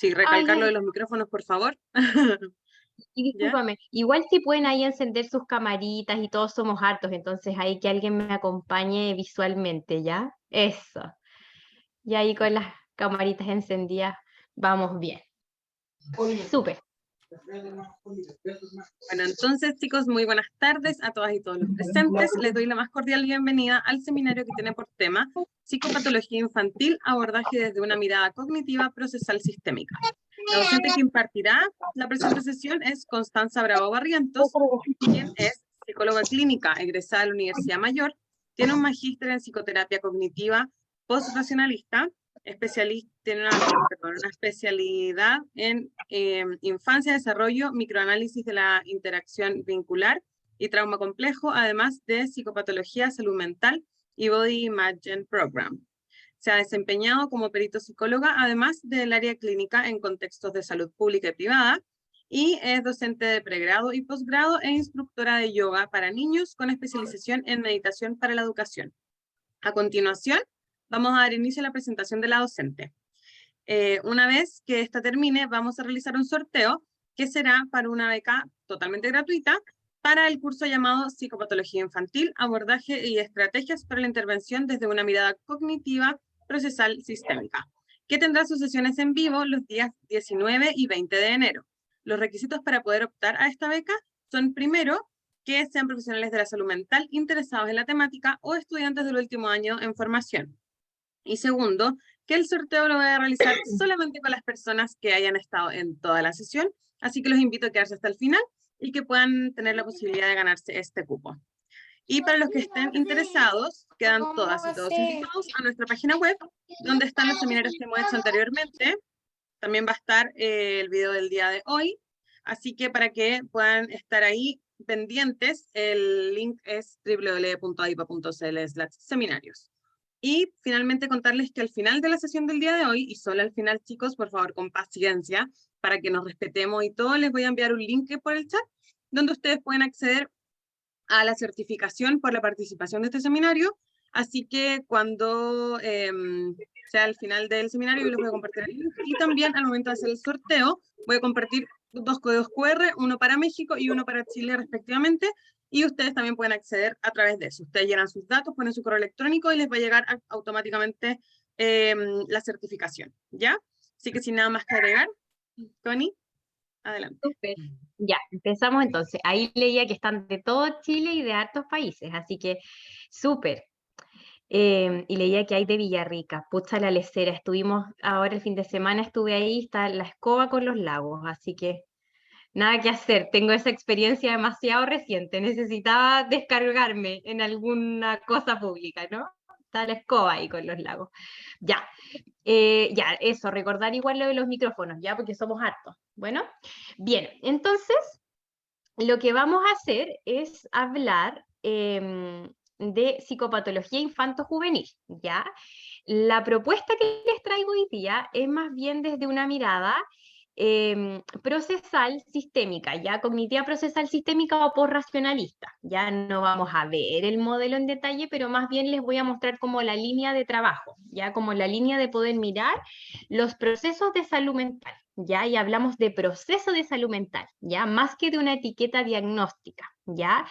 Sí, Ay, recalcar lo de los micrófonos, por favor. y ¿Ya? discúlpame, igual si pueden ahí encender sus camaritas y todos somos hartos, entonces hay que alguien me acompañe visualmente, ¿ya? Eso. Y ahí con las camaritas encendidas vamos bien. Súper. Bueno, entonces, chicos, muy buenas tardes a todas y todos los presentes. Les doy la más cordial bienvenida al seminario que tiene por tema Psicopatología Infantil, abordaje desde una mirada cognitiva procesal sistémica. La docente que impartirá la presente sesión es Constanza Bravo Barrientos, quien es psicóloga clínica egresada de la Universidad Mayor, tiene un magíster en psicoterapia cognitiva postracionalista, tiene una especialidad en infancia, desarrollo, microanálisis de la interacción vincular y trauma complejo, además de psicopatología, salud mental y Body Imaging Program. Se ha desempeñado como perito psicóloga, además del área clínica en contextos de salud pública y privada, y es docente de pregrado y posgrado e instructora de yoga para niños con especialización en meditación para la educación. A continuación, vamos a dar inicio a la presentación de la docente. Una vez que esta termine, vamos a realizar un sorteo que será para una beca totalmente gratuita para el curso llamado Psicopatología Infantil, abordaje y estrategias para la intervención desde una mirada cognitiva, procesal, sistémica, que tendrá sus sesiones en vivo los días 19 y 20 de enero. Los requisitos para poder optar a esta beca son, primero, que sean profesionales de la salud mental interesados en la temática o estudiantes del último año en formación. Y segundo, que el sorteo lo voy a realizar solamente con las personas que hayan estado en toda la sesión, así que los invito a quedarse hasta el final y que puedan tener la posibilidad de ganarse este cupo. Y para los que estén interesados, quedan todas y todos invitados a nuestra página web, donde están los seminarios que hemos hecho anteriormente. También va a estar el video del día de hoy, así que para que puedan estar ahí pendientes, el link es www.aipa.cl/seminarios. Y finalmente contarles que al final de la sesión del día de hoy, y solo al final, chicos, por favor, con paciencia, para que nos respetemos y todo, les voy a enviar un link por el chat, donde ustedes pueden acceder a la certificación por la participación de este seminario. Así que cuando sea al final del seminario, yo les voy a compartir el link. Y también al momento de hacer el sorteo, voy a compartir 2 códigos QR, uno para México y uno para Chile respectivamente. Y ustedes también pueden acceder a través de eso. Ustedes llenan sus datos, ponen su correo electrónico y les va a llegar automáticamente la certificación. ¿Ya? Así que sin nada más que agregar, Tony, adelante. Súper. Ya, empezamos entonces. Ahí leía que están de todo Chile y de hartos países, así que súper. Y leía que hay de Villarrica, pucha la lecera. Estuvimos ahora el fin de semana, estuve ahí, está la escoba con los lagos, así que nada que hacer. Tengo esa experiencia demasiado reciente. Necesitaba descargarme en alguna cosa pública, ¿no? Está la escoba ahí con los lagos. Ya, ya, eso, recordar igual lo de los micrófonos, ya, porque somos hartos. Bueno, bien, entonces lo que vamos a hacer es hablar de psicopatología infanto-juvenil, ¿ya? La propuesta que les traigo hoy día es más bien desde una mirada procesal sistémica, ya cognitiva procesal sistémica o posracionalista. Ya no vamos a ver el modelo en detalle, pero más bien les voy a mostrar como la línea de trabajo, ya como la línea de poder mirar los procesos de salud mental. ¿Ya? Y hablamos de proceso de salud mental, ¿ya? Más que de una etiqueta diagnóstica, ¿ya?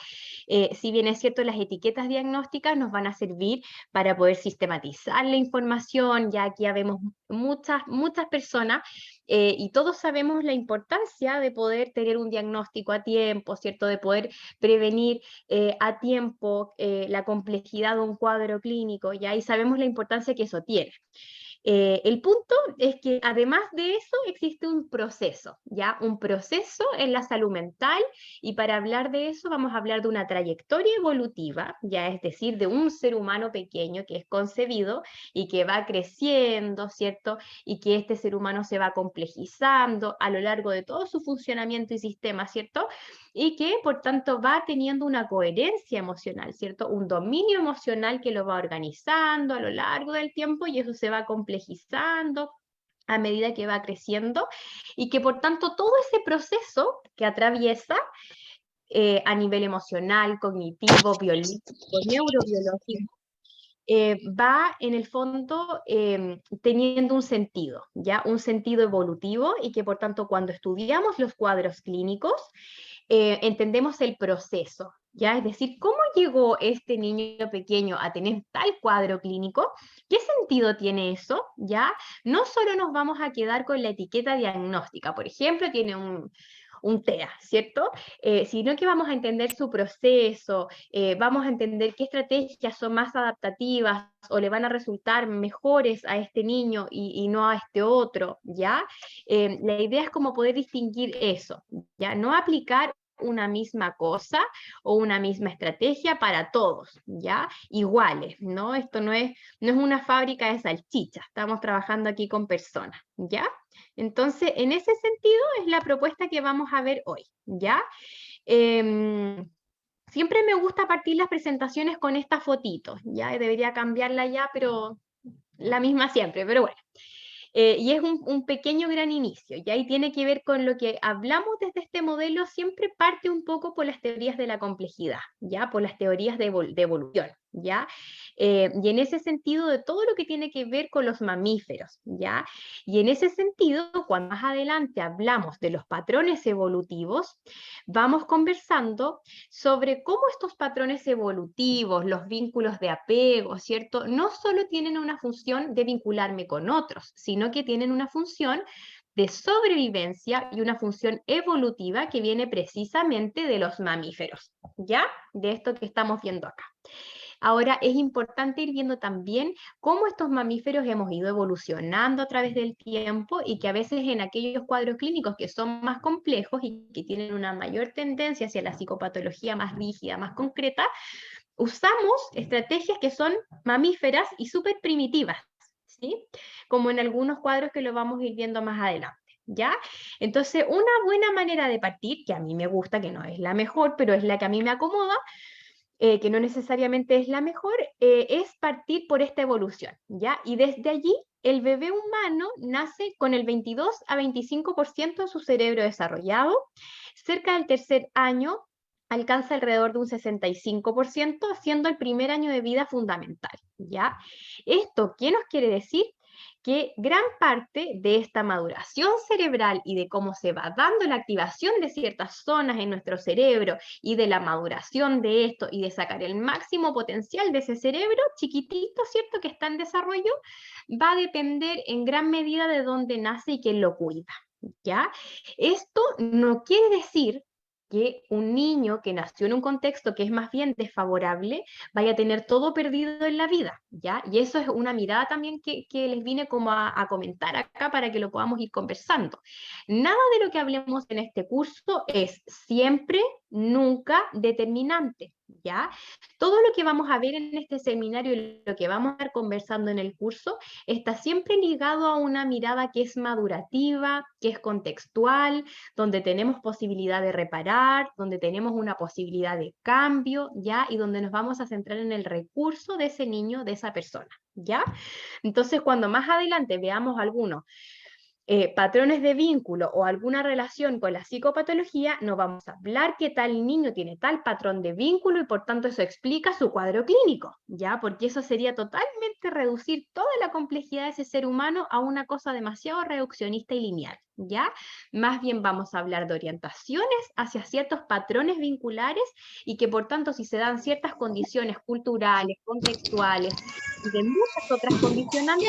Si bien es cierto, las etiquetas diagnósticas nos van a servir para poder sistematizar la información, ya aquí ya vemos muchas personas y todos sabemos la importancia de poder tener un diagnóstico a tiempo, ¿cierto? De poder prevenir a tiempo la complejidad de un cuadro clínico, ¿ya? Y sabemos la importancia que eso tiene. El punto es que además de eso existe un proceso, ¿ya? Un proceso en la salud mental y para hablar de eso vamos a hablar de una trayectoria evolutiva, ya es decir, de un ser humano pequeño que es concebido y que va creciendo, ¿cierto? Y que este ser humano se va complejizando a lo largo de todo su funcionamiento y sistema, ¿cierto? Y que por tanto va teniendo una coherencia emocional, ¿cierto? Un dominio emocional que lo va organizando a lo largo del tiempo y eso se va complejizando a medida que va creciendo y que por tanto todo ese proceso que atraviesa a nivel emocional, cognitivo, biológico, neurobiológico, va en el fondo teniendo un sentido, ¿ya? Un sentido evolutivo y que por tanto cuando estudiamos los cuadros clínicos entendemos el proceso, ¿ya? Es decir, ¿cómo llegó este niño pequeño a tener tal cuadro clínico? ¿Qué sentido tiene eso? ¿Ya? No solo nos vamos a quedar con la etiqueta diagnóstica, por ejemplo, tiene un TEA, ¿cierto? Sino que vamos a entender su proceso, vamos a entender qué estrategias son más adaptativas o le van a resultar mejores a este niño y no a este otro, ¿ya? La idea es como poder distinguir eso, ¿ya? No aplicar una misma cosa o una misma estrategia para todos, ¿ya? Iguales, ¿no? Esto no es una fábrica de salchichas, estamos trabajando aquí con personas, ¿ya? Entonces, en ese sentido es la propuesta que vamos a ver hoy, ¿ya? Siempre me gusta partir las presentaciones con esta fotito, ¿ya? Debería cambiarla ya, pero la misma siempre, pero bueno. Y es un pequeño gran inicio, ¿ya? Y tiene que ver con lo que hablamos desde este modelo, siempre parte un poco por las teorías de la complejidad, ¿ya? Por las teorías de evolución, ¿ya? Y en ese sentido de todo lo que tiene que ver con los mamíferos, ¿ya? Y en ese sentido, cuando más adelante hablamos de los patrones evolutivos, vamos conversando sobre cómo estos patrones evolutivos, los vínculos de apego, ¿cierto? No solo tienen una función de vincularme con otros, sino que tienen una función de sobrevivencia y una función evolutiva que viene precisamente de los mamíferos, ¿ya? De esto que estamos viendo acá. Ahora es importante ir viendo también cómo estos mamíferos hemos ido evolucionando a través del tiempo y que a veces en aquellos cuadros clínicos que son más complejos y que tienen una mayor tendencia hacia la psicopatología más rígida, más concreta, usamos estrategias que son mamíferas y súper primitivas, ¿sí? Como en algunos cuadros que lo vamos a ir viendo más adelante. ¿Ya? Entonces, una buena manera de partir, que a mí me gusta, que no es la mejor, pero es la que a mí me acomoda, que no necesariamente es la mejor, es partir por esta evolución, ¿ya? Y desde allí, el bebé humano nace con el 22 a 25% de su cerebro desarrollado, cerca del tercer año alcanza alrededor de un 65%, siendo el primer año de vida fundamental, ¿ya? ¿Esto qué nos quiere decir? Que gran parte de esta maduración cerebral y de cómo se va dando la activación de ciertas zonas en nuestro cerebro y de la maduración de esto y de sacar el máximo potencial de ese cerebro chiquitito, ¿cierto?, que está en desarrollo, va a depender en gran medida de dónde nace y quién lo cuida, ¿ya? Esto no quiere decir que un niño que nació en un contexto que es más bien desfavorable vaya a tener todo perdido en la vida, ¿ya? Y eso es una mirada también que les vine como a comentar acá para que lo podamos ir conversando. Nada de lo que hablemos en este curso es siempre, nunca determinante, ¿ya? Todo lo que vamos a ver en este seminario y lo que vamos a estar conversando en el curso está siempre ligado a una mirada que es madurativa, que es contextual, donde tenemos posibilidad de reparar, donde tenemos una posibilidad de cambio, ¿ya? Y donde nos vamos a centrar en el recurso de ese niño, de esa persona, ¿ya? Entonces, cuando más adelante veamos algunos patrones de vínculo o alguna relación con la psicopatología, no vamos a hablar que tal niño tiene tal patrón de vínculo y por tanto eso explica su cuadro clínico, ¿ya? Porque eso sería totalmente reducir toda la complejidad de ese ser humano a una cosa demasiado reduccionista y lineal, ¿ya? Más bien vamos a hablar de orientaciones hacia ciertos patrones vinculares y que por tanto si se dan ciertas condiciones culturales, contextuales y de muchas otras condicionantes,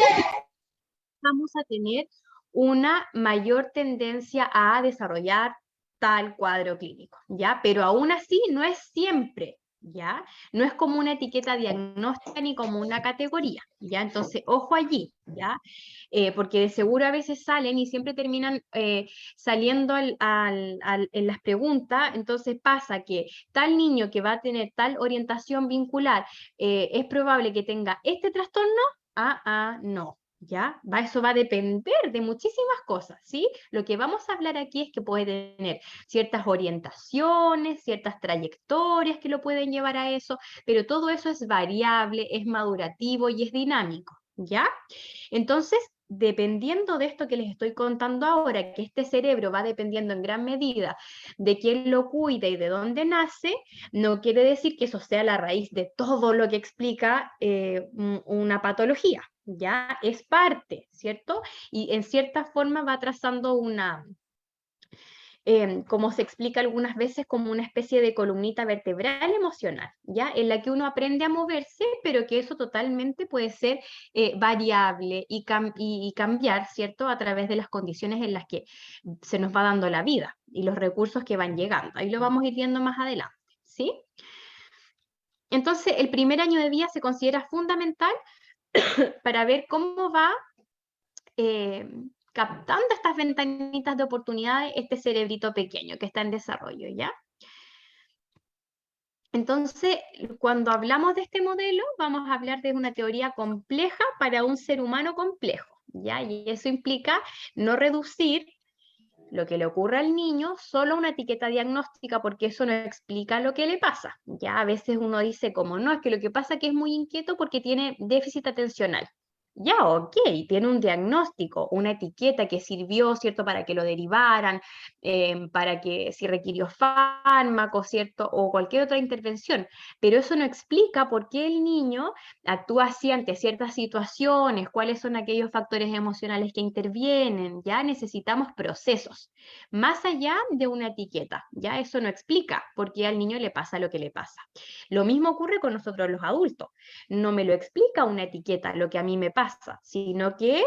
vamos a tener una mayor tendencia a desarrollar tal cuadro clínico, ¿ya? Pero aún así no es siempre, ¿ya? No es como una etiqueta diagnóstica ni como una categoría, ¿ya? Entonces, ojo allí, ¿ya? Porque de seguro a veces salen y siempre terminan saliendo en las preguntas, entonces pasa que tal niño que va a tener tal orientación vincular, es probable que tenga este trastorno, no. ¿Ya? Eso va a depender de muchísimas cosas, ¿sí? Lo que vamos a hablar aquí es que puede tener ciertas orientaciones, ciertas trayectorias que lo pueden llevar a eso, pero todo eso es variable, es madurativo y es dinámico, ¿ya? Entonces, dependiendo de esto que les estoy contando ahora, que este cerebro va dependiendo en gran medida de quién lo cuida y de dónde nace, no quiere decir que eso sea la raíz de todo lo que explica una patología, ¿ya? Es parte, ¿cierto? Y en cierta forma va trazando una, como se explica algunas veces, como una especie de columnita vertebral emocional, ¿ya? En la que uno aprende a moverse, pero que eso totalmente puede ser variable y cambiar, ¿cierto? A través de las condiciones en las que se nos va dando la vida y los recursos que van llegando. Ahí lo vamos a ir viendo más adelante, ¿sí? Entonces, el primer año de vida se considera fundamental para ver cómo va eh, captando estas ventanitas de oportunidades este cerebrito pequeño que está en desarrollo, ¿ya? Entonces, cuando hablamos de este modelo, vamos a hablar de una teoría compleja para un ser humano complejo, ¿ya? Y eso implica no reducir lo que le ocurre al niño solo a una etiqueta diagnóstica, porque eso no explica lo que le pasa. Ya a veces uno dice como, no, es que lo que pasa es que es muy inquieto porque tiene déficit atencional. Ya, ok, tiene un diagnóstico, una etiqueta que sirvió, ¿cierto?, para que lo derivaran, para que si requirió fármaco, ¿cierto?, o cualquier otra intervención, pero eso no explica por qué el niño actúa así ante ciertas situaciones, cuáles son aquellos factores emocionales que intervienen, ya necesitamos procesos, más allá de una etiqueta, ya eso no explica por qué al niño le pasa lo que le pasa. Lo mismo ocurre con nosotros los adultos, no me lo explica una etiqueta lo que a mí me pasa, sino que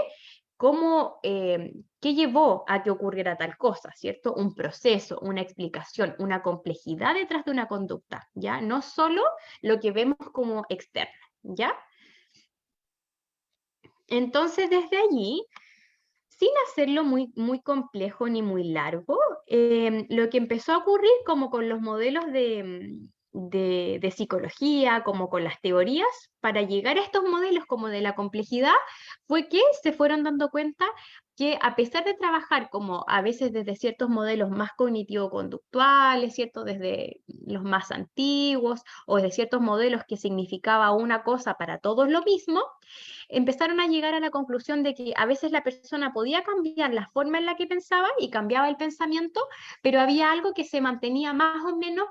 cómo, qué llevó a que ocurriera tal cosa, ¿cierto? Un proceso, una explicación, una complejidad detrás de una conducta, ¿ya? No solo lo que vemos como externo, ¿ya? Entonces, desde allí, sin hacerlo muy, muy complejo ni muy largo, lo que empezó a ocurrir como con los modelos de psicología, como con las teorías, para llegar a estos modelos como de la complejidad, fue que se fueron dando cuenta que a pesar de trabajar como a veces desde ciertos modelos más cognitivo-conductuales, ¿cierto? Desde los más antiguos o desde ciertos modelos que significaba una cosa para todos lo mismo, empezaron a llegar a la conclusión de que a veces la persona podía cambiar la forma en la que pensaba y cambiaba el pensamiento, pero había algo que se mantenía más o menos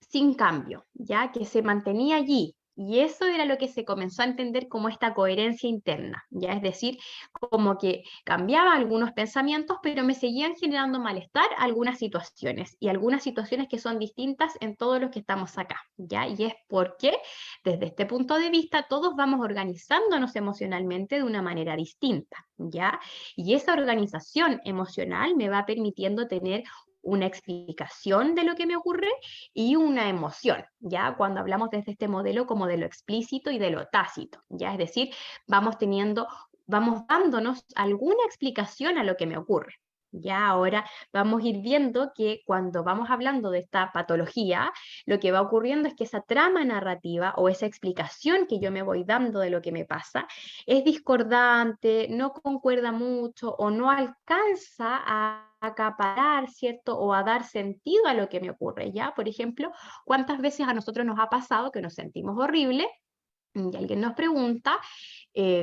sin cambio, ya que se mantenía allí. Y eso era lo que se comenzó a entender como esta coherencia interna, ya es decir, como que cambiaba algunos pensamientos, pero me seguían generando malestar algunas situaciones, y algunas situaciones que son distintas en todos los que estamos acá, ya, y es porque desde este punto de vista todos vamos organizándonos emocionalmente de una manera distinta, ya, y esa organización emocional me va permitiendo tener una explicación de lo que me ocurre y una emoción, ¿ya? Cuando hablamos desde este modelo como de lo explícito y de lo tácito, ¿ya? Es decir, vamos dándonos alguna explicación a lo que me ocurre. Ya ahora vamos a ir viendo que cuando vamos hablando de esta patología, lo que va ocurriendo es que esa trama narrativa o esa explicación que yo me voy dando de lo que me pasa es discordante, no concuerda mucho o no alcanza a acaparar, ¿cierto? O a dar sentido a lo que me ocurre, ¿ya? Por ejemplo, ¿cuántas veces a nosotros nos ha pasado que nos sentimos horrible y alguien nos pregunta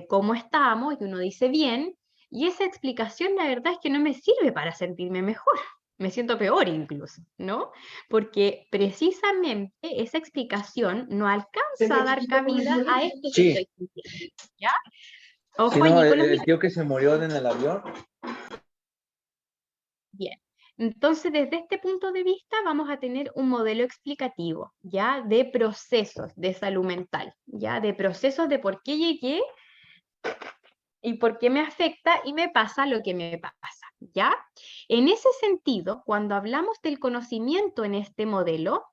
cómo estamos y uno dice bien, y esa explicación la verdad es que no me sirve para sentirme mejor, me siento peor incluso, ¿no? Porque precisamente esa explicación no alcanza a dar cabida a esto que Sí, estoy sintiendo, ¿ya? si Ojo no, allí con los el tío que se murió en el avión. Bien, entonces desde este punto de vista vamos a tener un modelo explicativo, ¿ya? De procesos de salud mental, ¿ya? De procesos de por qué llegué y por qué me afecta y me pasa lo que me pasa, ¿ya? En ese sentido, cuando hablamos del conocimiento en este modelo,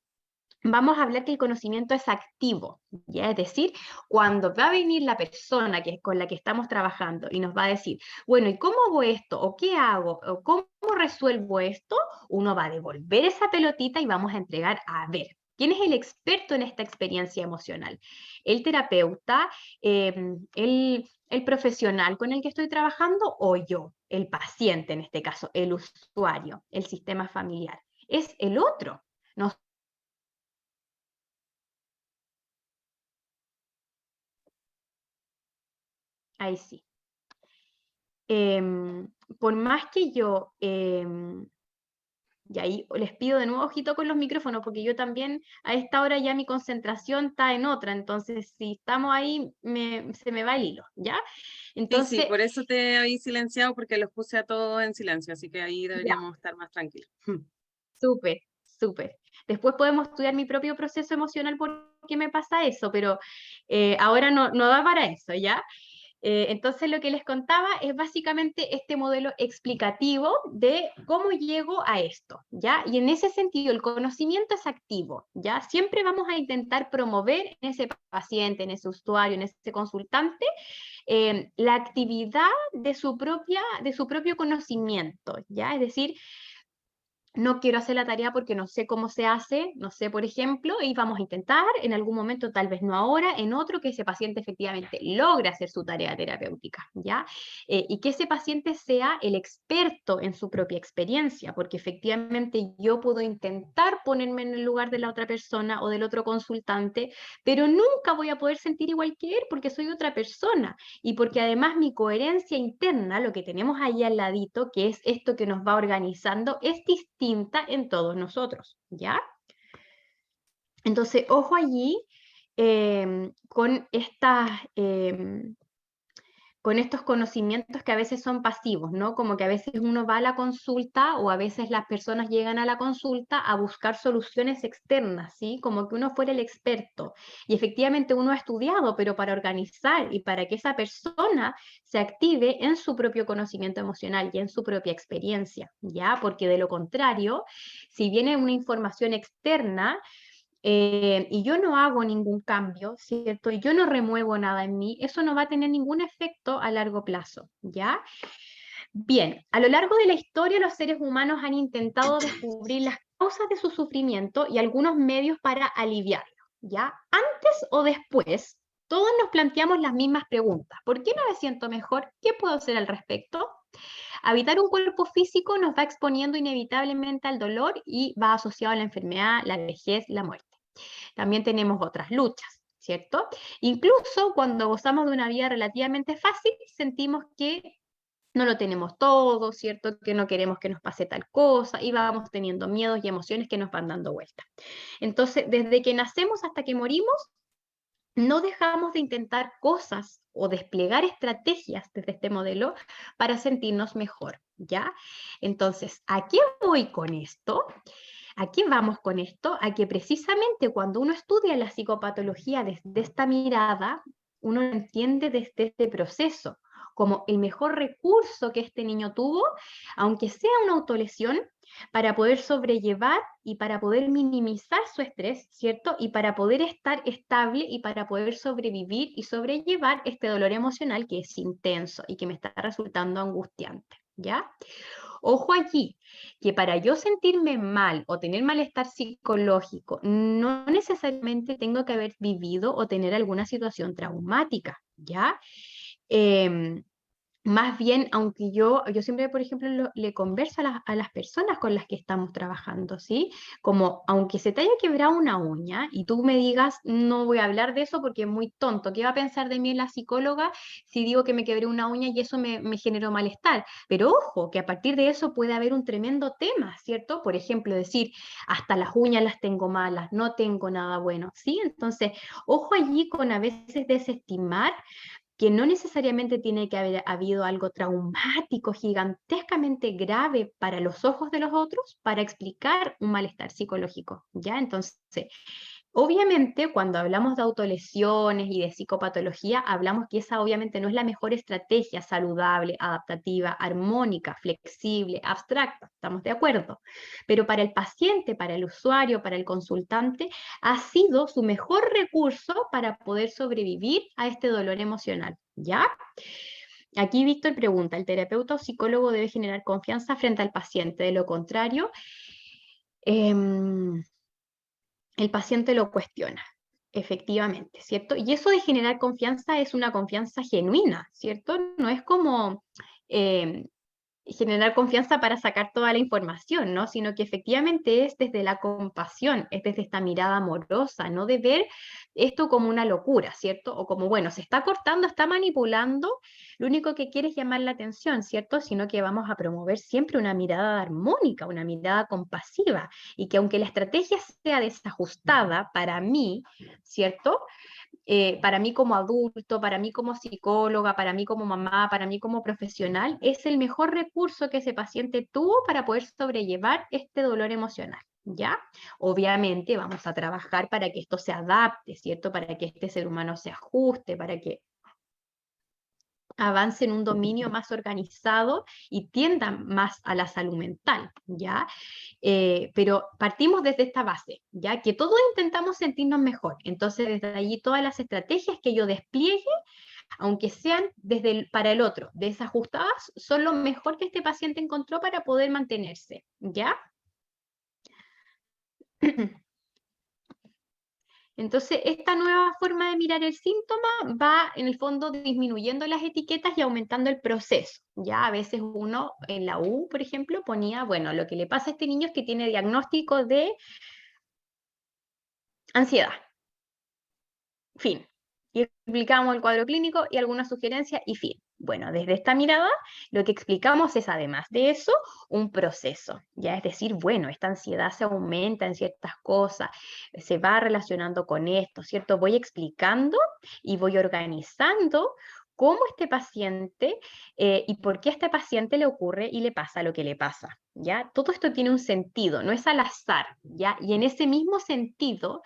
vamos a hablar que el conocimiento es activo, ¿ya? Es decir, cuando va a venir la persona con la que estamos trabajando y nos va a decir, bueno, ¿y cómo hago esto? ¿O qué hago? ¿O cómo resuelvo esto? Uno va a devolver esa pelotita y vamos a entregar a ver. ¿Quién es el experto en esta experiencia emocional? ¿El terapeuta, el profesional con el que estoy trabajando o yo, el paciente en este caso, el usuario, el sistema familiar? Es el otro. Nos Ahí sí. por más que yo, y ahí les pido de nuevo ojito con los micrófonos, porque yo también a esta hora ya mi concentración está en otra, entonces si estamos ahí se me va el hilo, ¿ya? Entonces, Sí, por eso te había silenciado, porque los puse a todos en silencio, así que ahí ya, deberíamos estar más tranquilos. súper, súper. Después podemos estudiar mi propio proceso emocional por qué me pasa eso, pero ahora no da para eso, ¿ya? Entonces lo que les contaba es básicamente este modelo explicativo de cómo llego a esto, ¿ya? Y en ese sentido el conocimiento es activo, ¿ya? Siempre vamos a intentar promover en ese paciente, en ese usuario, en ese consultante, la actividad de su propio conocimiento, ¿ya? Es decir, no quiero hacer la tarea porque no sé cómo se hace, no sé, por ejemplo, y vamos a intentar en algún momento, tal vez no ahora, en otro, que ese paciente efectivamente logre hacer su tarea terapéutica, ¿ya? Y que ese paciente sea el experto en su propia experiencia, porque efectivamente yo puedo intentar ponerme en el lugar de la otra persona o del otro consultante, pero nunca voy a poder sentir igual que él porque soy otra persona y porque además mi coherencia interna, lo que tenemos ahí al ladito, que es esto que nos va organizando, es distinta en todos nosotros, ¿ya? Entonces, ojo allí con con estos conocimientos que a veces son pasivos, ¿no? Como que a veces uno va a la consulta o a veces las personas llegan a la consulta a buscar soluciones externas, ¿sí? Como que uno fuera el experto. Y efectivamente uno ha estudiado, pero para organizar y para que esa persona se active en su propio conocimiento emocional y en su propia experiencia, ¿ya? Porque de lo contrario, si viene una información externa, y yo no hago ningún cambio, ¿cierto? Y yo no remuevo nada en mí, eso no va a tener ningún efecto a largo plazo, ¿ya? Bien, a lo largo de la historia los seres humanos han intentado descubrir las causas de su sufrimiento y algunos medios para aliviarlo, ¿ya? Antes o después, todos nos planteamos las mismas preguntas. ¿Por qué no me siento mejor? ¿Qué puedo hacer al respecto? Habitar un cuerpo físico nos va exponiendo inevitablemente al dolor y va asociado a la enfermedad, la vejez, la muerte. También tenemos otras luchas, ¿cierto? Incluso cuando gozamos de una vida relativamente fácil, sentimos que no lo tenemos todo, ¿cierto? Que no queremos que nos pase tal cosa y vamos teniendo miedos y emociones que nos van dando vuelta. Entonces, desde que nacemos hasta que morimos, no dejamos de intentar cosas o desplegar estrategias desde este modelo para sentirnos mejor, ¿ya? Entonces, ¿a qué voy con esto? ¿A qué vamos con esto? A que precisamente cuando uno estudia la psicopatología desde esta mirada, uno entiende desde este proceso como el mejor recurso que este niño tuvo, aunque sea una autolesión, para poder sobrellevar y para poder minimizar su estrés, ¿cierto? Y para poder estar estable y para poder sobrevivir y sobrellevar este dolor emocional que es intenso y que me está resultando angustiante, ¿ya? Ojo allí, que para yo sentirme mal o tener malestar psicológico, no necesariamente tengo que haber vivido o tener alguna situación traumática, ¿ya? Em, Más bien, aunque yo siempre, por ejemplo, le converso a las personas con las que estamos trabajando, ¿sí? Como, aunque se te haya quebrado una uña y tú me digas, no voy a hablar de eso porque es muy tonto, ¿qué va a pensar de mí la psicóloga si digo que me quebré una uña y eso me generó malestar? Pero ojo, que a partir de eso puede haber un tremendo tema, ¿cierto? Por ejemplo, decir, hasta las uñas las tengo malas, no tengo nada bueno, ¿sí? Entonces, ojo allí con a veces desestimar que no necesariamente tiene que haber habido algo traumático, gigantescamente grave para los ojos de los otros para explicar un malestar psicológico, ¿ya? Entonces, obviamente, cuando hablamos de autolesiones y de psicopatología, hablamos que esa obviamente no es la mejor estrategia saludable, adaptativa, armónica, flexible, abstracta, ¿estamos de acuerdo? Pero para el paciente, para el usuario, para el consultante, ha sido su mejor recurso para poder sobrevivir a este dolor emocional, ¿ya? Aquí Víctor pregunta, ¿el terapeuta o psicólogo debe generar confianza frente al paciente? De lo contrario, el paciente lo cuestiona, efectivamente, ¿cierto? Y eso de generar confianza es una confianza genuina, ¿cierto? No es como generar confianza para sacar toda la información, ¿no? Sino que efectivamente es desde la compasión, es desde esta mirada amorosa, no de ver esto como una locura, ¿cierto? O como, bueno, se está cortando, está manipulando, lo único que quiere es llamar la atención, ¿cierto? Sino que vamos a promover siempre una mirada armónica, una mirada compasiva, y que aunque la estrategia sea desajustada para mí, ¿cierto? Para mí como adulto, para mí como psicóloga, para mí como mamá, para mí como profesional, es el mejor recurso que ese paciente tuvo para poder sobrellevar este dolor emocional, ¿ya? Obviamente vamos a trabajar para que esto se adapte, ¿cierto? Para que este ser humano se ajuste, para que avance en un dominio más organizado y tienda más a la salud mental, ¿ya? Pero partimos desde esta base, ya que todos intentamos sentirnos mejor. Entonces, desde allí todas las estrategias que yo despliegue, aunque sean para el otro desajustadas, son lo mejor que este paciente encontró para poder mantenerse, ¿ya? Entonces, esta nueva forma de mirar el síntoma va, en el fondo, disminuyendo las etiquetas y aumentando el proceso. Ya a veces uno en la U, por ejemplo, ponía, bueno, lo que le pasa a este niño es que tiene diagnóstico de ansiedad. Fin. Y explicamos el cuadro clínico y algunas sugerencias y fin. Bueno, desde esta mirada, lo que explicamos es, además de eso, un proceso. Ya es decir, bueno, esta ansiedad se aumenta en ciertas cosas, se va relacionando con esto, ¿cierto? Voy explicando y voy organizando cómo este paciente y por qué a este paciente le ocurre y le pasa lo que le pasa, ¿ya? Todo esto tiene un sentido, no es al azar, ¿ya? Y en ese mismo sentido,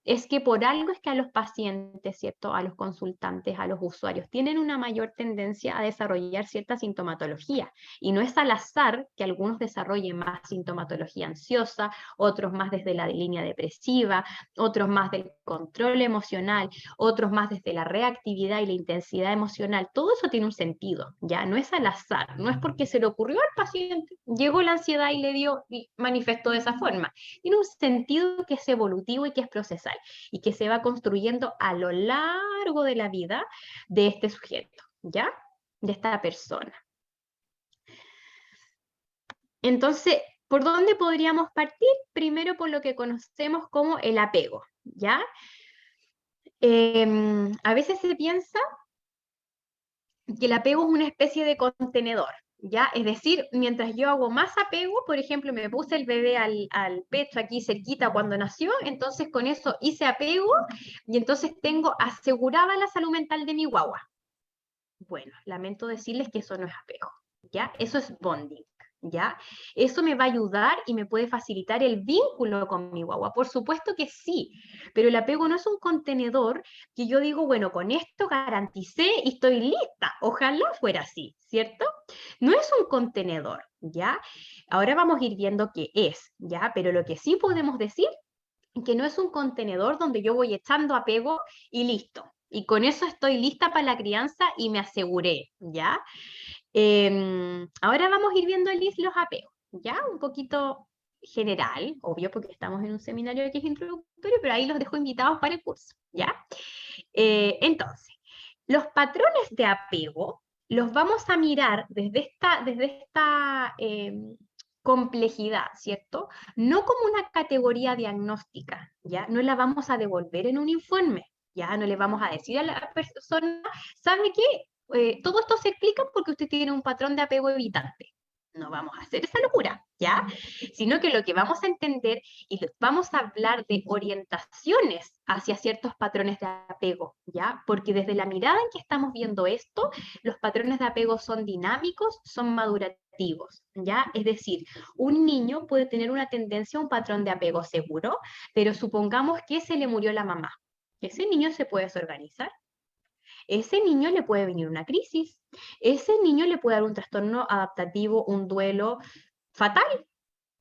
es que por algo es que a los pacientes, ¿cierto? A los consultantes, a los usuarios, tienen una mayor tendencia a desarrollar cierta sintomatología. Y no es al azar que algunos desarrollen más sintomatología ansiosa, otros más desde la línea depresiva, otros más del control emocional, otros más desde la reactividad y la intensidad emocional. Todo eso tiene un sentido, ¿ya? No es al azar, no es porque se le ocurrió al paciente, llegó la ansiedad y le dio y manifestó de esa forma. Tiene un sentido que es evolutivo y que es procesal y que se va construyendo a lo largo de la vida de este sujeto, ¿ya? De esta persona. Entonces, ¿por dónde podríamos partir? Primero por lo que conocemos como el apego, ¿ya? A veces se piensa que el apego es una especie de contenedor, ¿ya? Es decir, mientras yo hago más apego, por ejemplo, me puse el bebé al pecho aquí cerquita cuando nació, entonces con eso hice apego y entonces tengo asegurada la salud mental de mi guagua. Bueno, lamento decirles que eso no es apego, ¿ya? Eso es bonding, ¿ya? Eso me va a ayudar y me puede facilitar el vínculo con mi guagua. Por supuesto que sí, pero el apego no es un contenedor que yo digo, bueno, con esto garanticé y estoy lista. Ojalá fuera así, ¿cierto? No es un contenedor, ¿ya? Ahora vamos a ir viendo qué es, ¿ya? Pero lo que sí podemos decir es que no es un contenedor donde yo voy echando apego y listo. Y con eso estoy lista para la crianza y me aseguré, ¿ya? Ahora vamos a ir viendo, Liz, los apegos, ¿ya? Un poquito general, obvio, porque estamos en un seminario que es introductorio, pero ahí los dejo invitados para el curso, ¿ya? Entonces, los patrones de apego los vamos a mirar desde esta complejidad, ¿cierto? No como una categoría diagnóstica, ¿ya? No la vamos a devolver en un informe, ¿ya? No le vamos a decir a la persona, ¿sabe qué? Todo esto se explica porque usted tiene un patrón de apego evitante. No vamos a hacer esa locura, ¿ya? Sino que lo que vamos a entender y vamos a hablar de orientaciones hacia ciertos patrones de apego, ¿ya? Porque desde la mirada en que estamos viendo esto, los patrones de apego son dinámicos, son madurativos, ¿ya? Es decir, un niño puede tener una tendencia a un patrón de apego seguro, pero supongamos que se le murió la mamá. Ese niño se puede desorganizar. Ese niño le puede venir una crisis, ese niño le puede dar un trastorno adaptativo, un duelo fatal,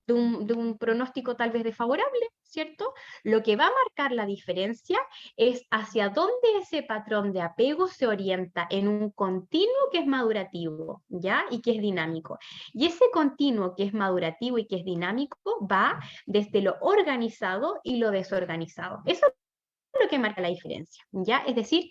de un pronóstico tal vez desfavorable, ¿cierto? Lo que va a marcar la diferencia es hacia dónde ese patrón de apego se orienta en un continuo que es madurativo, ¿ya? Y que es dinámico. Y ese continuo que es madurativo y que es dinámico va desde lo organizado y lo desorganizado. Eso es lo que marca la diferencia, ¿ya? Es decir,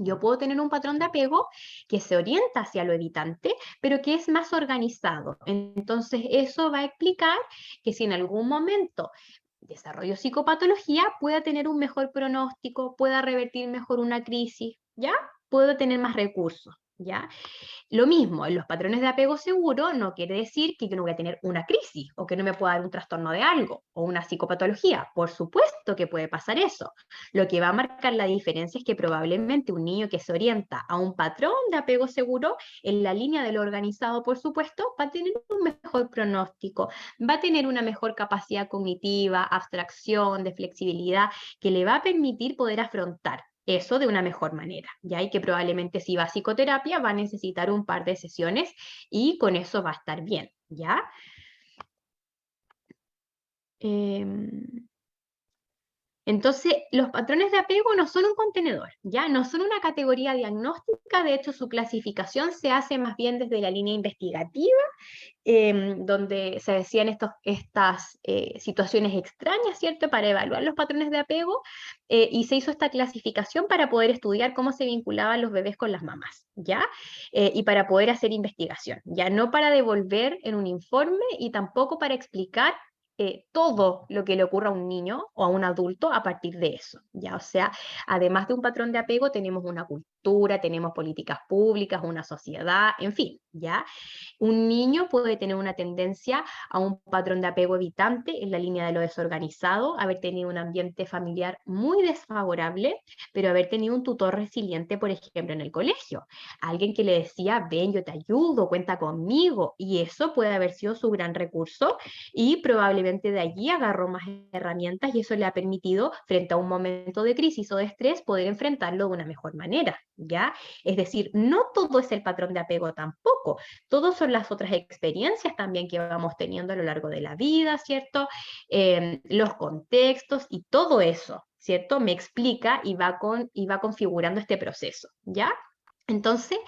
Yo puedo tener un patrón de apego que se orienta hacia lo evitante, pero que es más organizado. Entonces, eso va a explicar que si en algún momento desarrollo psicopatología, pueda tener un mejor pronóstico, pueda revertir mejor una crisis, ¿ya? Puedo tener más recursos, ¿ya? Lo mismo, en los patrones de apego seguro no quiere decir que yo no voy a tener una crisis o que no me pueda dar un trastorno de algo o una psicopatología. Por supuesto que puede pasar eso. Lo que va a marcar la diferencia es que probablemente un niño que se orienta a un patrón de apego seguro en la línea de lo organizado, por supuesto, va a tener un mejor pronóstico, va a tener una mejor capacidad cognitiva, abstracción, de flexibilidad, que le va a permitir poder afrontar eso de una mejor manera, ¿ya? Y que probablemente si va a psicoterapia va a necesitar un par de sesiones y con eso va a estar bien, ¿ya? Entonces, los patrones de apego no son un contenedor, ¿ya? No son una categoría diagnóstica, de hecho su clasificación se hace más bien desde la línea investigativa, donde se decían estas situaciones extrañas, ¿cierto?, para evaluar los patrones de apego, y se hizo esta clasificación para poder estudiar cómo se vinculaban los bebés con las mamás, ¿ya? Y para poder hacer investigación, ya no para devolver en un informe y tampoco para explicar todo lo que le ocurra a un niño o a un adulto a partir de eso, ¿ya? O sea, además de un patrón de apego, tenemos una cultura, tenemos políticas públicas, una sociedad, en fin, ¿ya? Un niño puede tener una tendencia a un patrón de apego evitante en la línea de lo desorganizado, haber tenido un ambiente familiar muy desfavorable, pero haber tenido un tutor resiliente, por ejemplo, en el colegio. Alguien que le decía, ven, yo te ayudo, cuenta conmigo, y eso puede haber sido su gran recurso y probablemente de allí agarró más herramientas y eso le ha permitido, frente a un momento de crisis o de estrés, poder enfrentarlo de una mejor manera, ¿ya? Es decir, no todo es el patrón de apego tampoco, todos son las otras experiencias también que vamos teniendo a lo largo de la vida, ¿cierto? Los contextos y todo eso, ¿cierto? Me explica y va configurando este proceso, ¿ya? Entonces,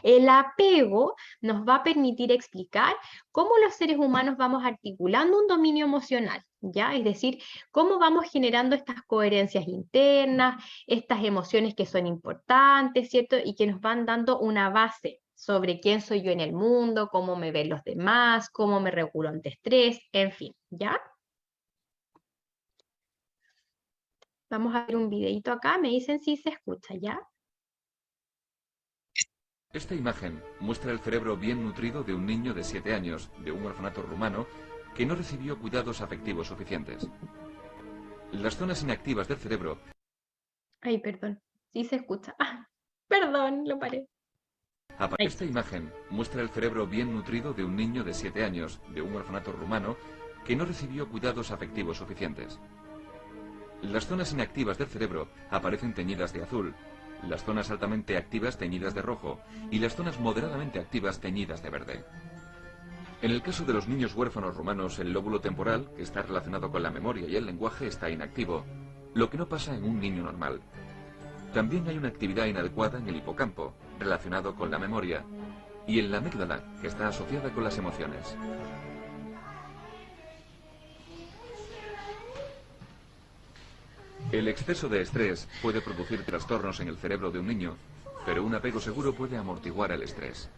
el apego nos va a permitir explicar cómo los seres humanos vamos articulando un dominio emocional, ¿ya? Es decir, cómo vamos generando estas coherencias internas, estas emociones que son importantes, ¿cierto? Y que nos van dando una base sobre quién soy yo en el mundo, cómo me ven los demás, cómo me regulo ante estrés, en fin, ¿ya? Vamos a ver un videito acá, me dicen si se escucha, ¿ya? Esta imagen muestra el cerebro bien nutrido de un niño de 7 años, de un orfanato rumano, que no recibió cuidados afectivos suficientes. Las zonas inactivas del cerebro... Ay, perdón, sí se escucha. Ah, perdón, lo paré. Esta imagen muestra el cerebro bien nutrido de un niño de 7 años, de un orfanato rumano, que no recibió cuidados afectivos suficientes. Las zonas inactivas del cerebro aparecen teñidas de azul, las zonas altamente activas teñidas de rojo y las zonas moderadamente activas teñidas de verde. En el caso de los niños huérfanos rumanos, el lóbulo temporal, que está relacionado con la memoria y el lenguaje, está inactivo, lo que no pasa en un niño normal. También hay una actividad inadecuada en el hipocampo, relacionado con la memoria, y en la amígdala, que está asociada con las emociones. El exceso de estrés puede producir trastornos en el cerebro de un niño, pero un apego seguro puede amortiguar el estrés.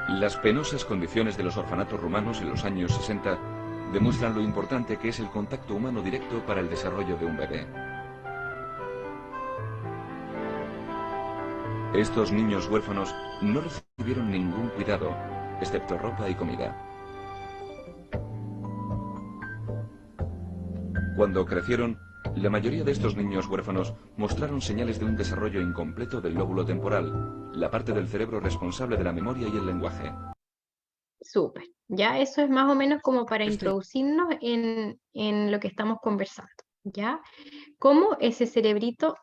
Las penosas condiciones de los orfanatos rumanos en los años 60 demuestran lo importante que es el contacto humano directo para el desarrollo de un bebé. Estos niños huérfanos no recibieron ningún cuidado, excepto ropa y comida. Cuando crecieron, la mayoría de estos niños huérfanos mostraron señales de un desarrollo incompleto del lóbulo temporal, la parte del cerebro responsable de la memoria y el lenguaje. Súper, ya eso es más o menos como para introducirnos en lo que estamos conversando, ¿ya? ¿Cómo ese cerebrito...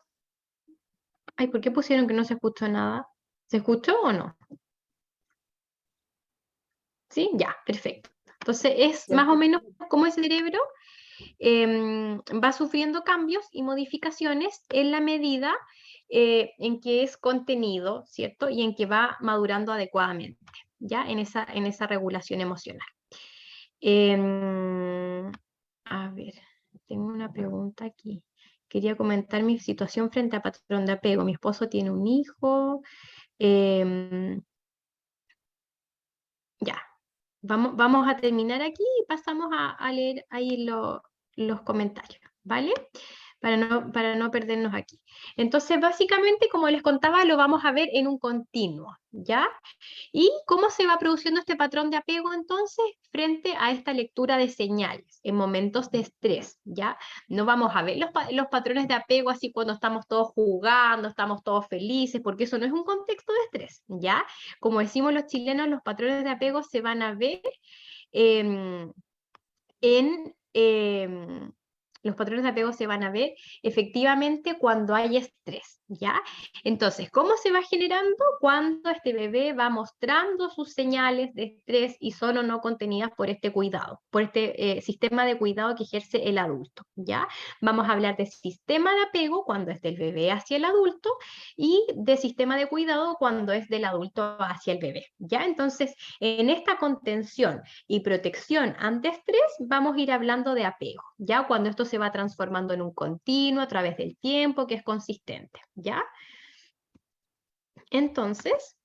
Ay, ¿por qué pusieron que no se escuchó nada? ¿Se escuchó o no? ¿Sí? Ya, perfecto. Entonces es más o menos como el cerebro va sufriendo cambios y modificaciones en la medida en que es contenido, ¿cierto? Y en que va madurando adecuadamente, ¿ya? En esa regulación emocional. A ver, tengo una pregunta aquí. quería comentar mi situación frente a patrón de apego. Mi esposo tiene un hijo. Ya, vamos a terminar aquí y pasamos a leer ahí los comentarios, ¿vale? Para no perdernos aquí. Entonces, básicamente, como les contaba, lo vamos a ver en un continuo, ¿ya? ¿Y cómo se va produciendo este patrón de apego entonces frente a esta lectura de señales en momentos de estrés? ¿Ya? No vamos a ver los patrones de apego así cuando estamos todos jugando, estamos todos felices, porque eso no es un contexto de estrés, ¿ya? Como decimos los chilenos, los patrones de apego se van a ver em, en... los patrones de apego se van a ver efectivamente cuando hay estrés, ¿ya? Entonces, ¿cómo se va generando? Cuando este bebé va mostrando sus señales de estrés y son o no contenidas por este cuidado, por este sistema de cuidado que ejerce el adulto, ¿ya? Vamos a hablar de sistema de apego cuando es del bebé hacia el adulto y de sistema de cuidado cuando es del adulto hacia el bebé, ¿ya? Entonces, en esta contención y protección ante estrés, vamos a ir hablando de apego, ¿ya? Cuando esto se va transformando en un continuo a través del tiempo que es consistente, ¿ya? Entonces,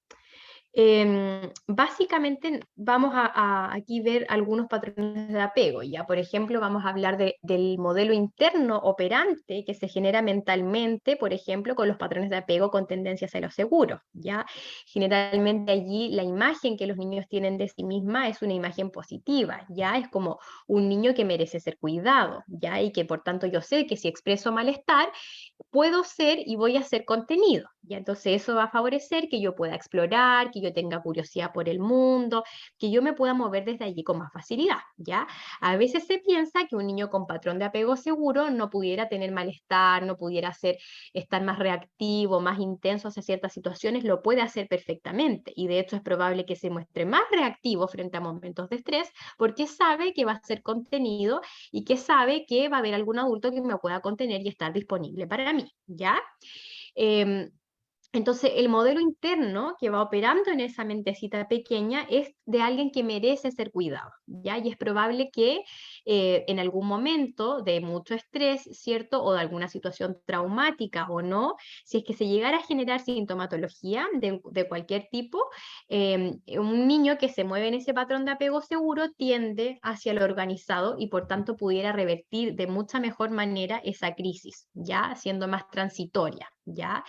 básicamente vamos a aquí ver algunos patrones de apego, ya por ejemplo vamos a hablar del modelo interno operante que se genera mentalmente, por ejemplo, con los patrones de apego con tendencia hacia lo seguro, ya generalmente allí la imagen que los niños tienen de sí misma es una imagen positiva, ya es como un niño que merece ser cuidado, ya y que por tanto yo sé que si expreso malestar puedo ser y voy a ser contenido. ¿Ya? Entonces eso va a favorecer que yo pueda explorar, que yo tenga curiosidad por el mundo, que yo me pueda mover desde allí con más facilidad. ¿Ya? A veces se piensa que un niño con patrón de apego seguro no pudiera tener malestar, no pudiera estar más reactivo, más intenso hacia ciertas situaciones, lo puede hacer perfectamente. Y de hecho es probable que se muestre más reactivo frente a momentos de estrés porque sabe que va a ser contenido y que sabe que va a haber algún adulto que me pueda contener y estar disponible para mí, ¿ya? Entonces, el modelo interno que va operando en esa mentecita pequeña es de alguien que merece ser cuidado, ¿ya? Y es probable que en algún momento de mucho estrés, ¿cierto? O de alguna situación traumática o no, si es que se llegara a generar sintomatología de cualquier tipo, un niño que se mueve en ese patrón de apego seguro tiende hacia lo organizado y por tanto pudiera revertir de mucha mejor manera esa crisis, ¿ya? Siendo más transitoria, ¿ya?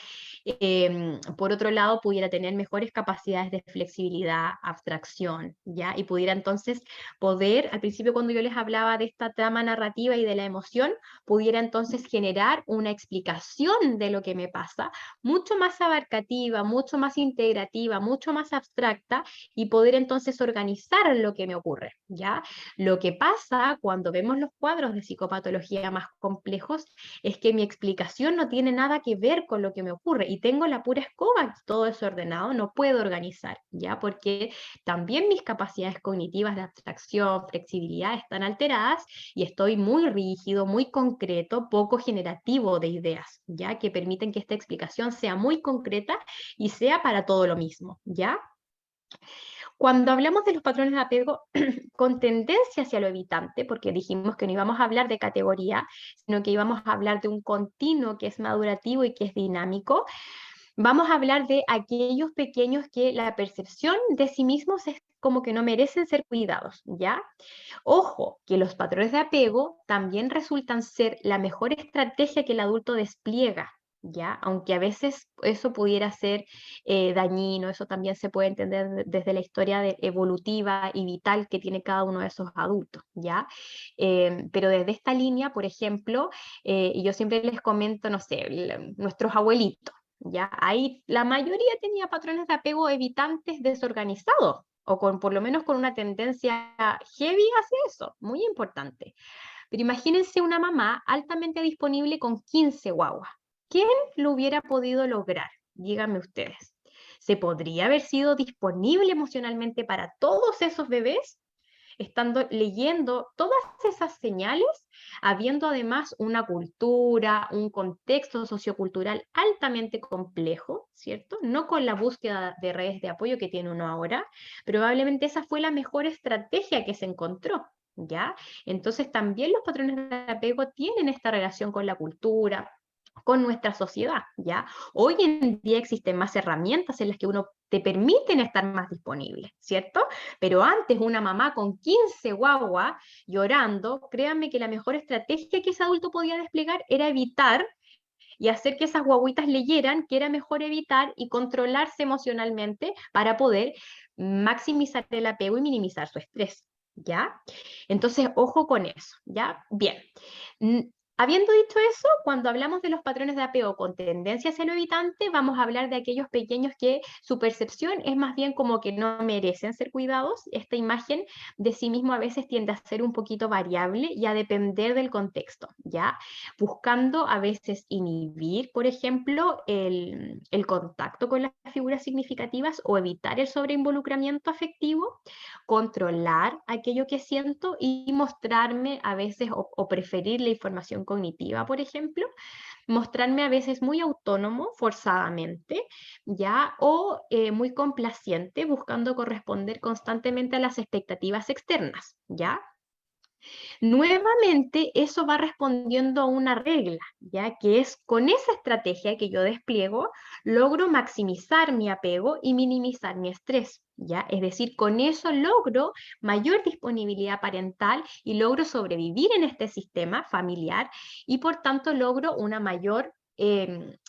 Por otro lado, pudiera tener mejores capacidades de flexibilidad, abstracción, ¿ya? Y pudiera entonces poder, al principio cuando yo les hablaba de esta trama narrativa y de la emoción, pudiera entonces generar una explicación de lo que me pasa, mucho más abarcativa, mucho más integrativa, mucho más abstracta, y poder entonces organizar lo que me ocurre, ¿ya? Lo que pasa cuando vemos los cuadros de psicopatología más complejos es que mi explicación no tiene nada que ver con lo que me ocurre y tengo la pura escoba, todo desordenado, no puedo organizar, ¿ya? Porque también mis capacidades cognitivas de abstracción, flexibilidad están alteradas y estoy muy rígido, muy concreto, poco generativo de ideas, ¿ya? Que permiten que esta explicación sea muy concreta y sea para todo lo mismo, ¿ya? Cuando hablamos de los patrones de apego con tendencia hacia lo evitante, porque dijimos que no íbamos a hablar de categoría, sino que íbamos a hablar de un continuo que es madurativo y que es dinámico, vamos a hablar de aquellos pequeños que la percepción de sí mismos es como que no merecen ser cuidados, ¿ya? Ojo, que los patrones de apego también resultan ser la mejor estrategia que el adulto despliega, ¿ya? Aunque a veces eso pudiera ser dañino, eso también se puede entender desde la historia evolutiva y vital que tiene cada uno de esos adultos, ¿ya? Pero desde esta línea, por ejemplo, y yo siempre les comento, no sé, nuestros abuelitos, ¿ya? Ahí la mayoría tenía patrones de apego evitantes desorganizados, o con por lo menos con una tendencia heavy hacia eso, muy importante. Pero imagínense una mamá altamente disponible con 15 guaguas. ¿Quién lo hubiera podido lograr? Díganme ustedes. ¿Se podría haber sido disponible emocionalmente para todos esos bebés? Estando leyendo todas esas señales, habiendo además una cultura, un contexto sociocultural altamente complejo, ¿cierto? No con la búsqueda de redes de apoyo que tiene uno ahora, probablemente esa fue la mejor estrategia que se encontró, ¿ya? Entonces también los patrones de apego tienen esta relación con la cultura, con nuestra sociedad, ¿ya? Hoy en día existen más herramientas en las que uno te permiten estar más disponible, ¿cierto? Pero antes una mamá con 15 guaguas llorando, créanme que la mejor estrategia que ese adulto podía desplegar era evitar y hacer que esas guaguitas leyeran que era mejor evitar y controlarse emocionalmente para poder maximizar el apego y minimizar su estrés, ¿ya? Entonces, ojo con eso, ¿ya? Bien. Habiendo dicho eso, cuando hablamos de los patrones de apego con tendencia hacia lo evitante, vamos a hablar de aquellos pequeños que su percepción es más bien como que no merecen ser cuidados. Esta imagen de sí mismo a veces tiende a ser un poquito variable y a depender del contexto, ¿ya? Buscando a veces inhibir, por ejemplo, el contacto con las figuras significativas o evitar el sobreinvolucramiento afectivo, controlar aquello que siento y mostrarme a veces o preferir la información cognitiva, por ejemplo, mostrarme a veces muy autónomo forzadamente, ¿ya? O muy complaciente, buscando corresponder constantemente a las expectativas externas, ¿ya? Nuevamente, eso va respondiendo a una regla, ya que es con esa estrategia que yo despliego, logro maximizar mi apego y minimizar mi estrés, ya, es decir, con eso logro mayor disponibilidad parental y logro sobrevivir en este sistema familiar y por tanto logro una mayor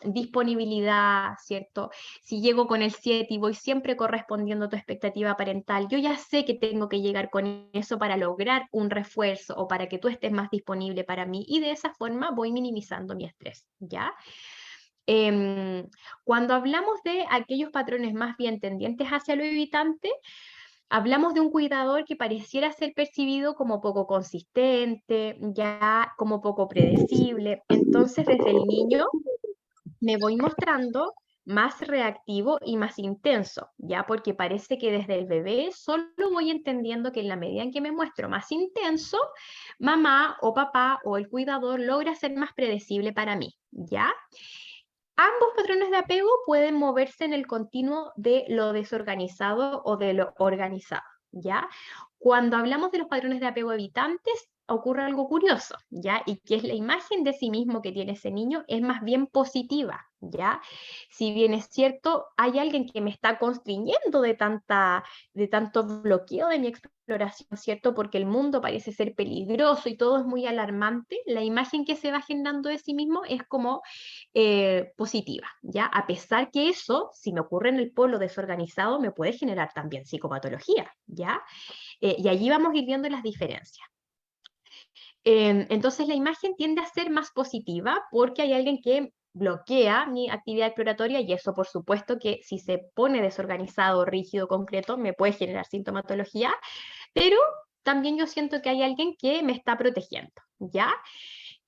disponibilidad, ¿cierto? Si llego con el 7 y voy siempre correspondiendo a tu expectativa parental, yo ya sé que tengo que llegar con eso para lograr un refuerzo o para que tú estés más disponible para mí y de esa forma voy minimizando mi estrés, ¿ya? Cuando hablamos de aquellos patrones más bien tendientes hacia lo evitante, hablamos de un cuidador que pareciera ser percibido como poco consistente, ya como poco predecible. Entonces, desde el niño me voy mostrando más reactivo y más intenso, ya porque parece que desde el bebé solo voy entendiendo que en la medida en que me muestro más intenso, mamá o papá o el cuidador logra ser más predecible para mí, ¿ya? Ambos patrones de apego pueden moverse en el continuo de lo desorganizado o de lo organizado, ¿ya? Cuando hablamos de los patrones de apego evitantes, ocurre algo curioso, ¿ya? Y que es la imagen de sí mismo que tiene ese niño es más bien positiva, ¿ya? Si bien es cierto, hay alguien que me está constriñendo de tanto bloqueo de mi exploración, ¿cierto? Porque el mundo parece ser peligroso y todo es muy alarmante, la imagen que se va generando de sí mismo es como positiva, ¿ya? A pesar que eso, si me ocurre en el polo desorganizado, me puede generar también psicopatología, ¿ya? Y allí vamos a ir viendo las diferencias. Entonces la imagen tiende a ser más positiva porque hay alguien que bloquea mi actividad exploratoria y eso por supuesto que si se pone desorganizado, rígido, concreto, me puede generar sintomatología, pero también yo siento que hay alguien que me está protegiendo, ¿ya?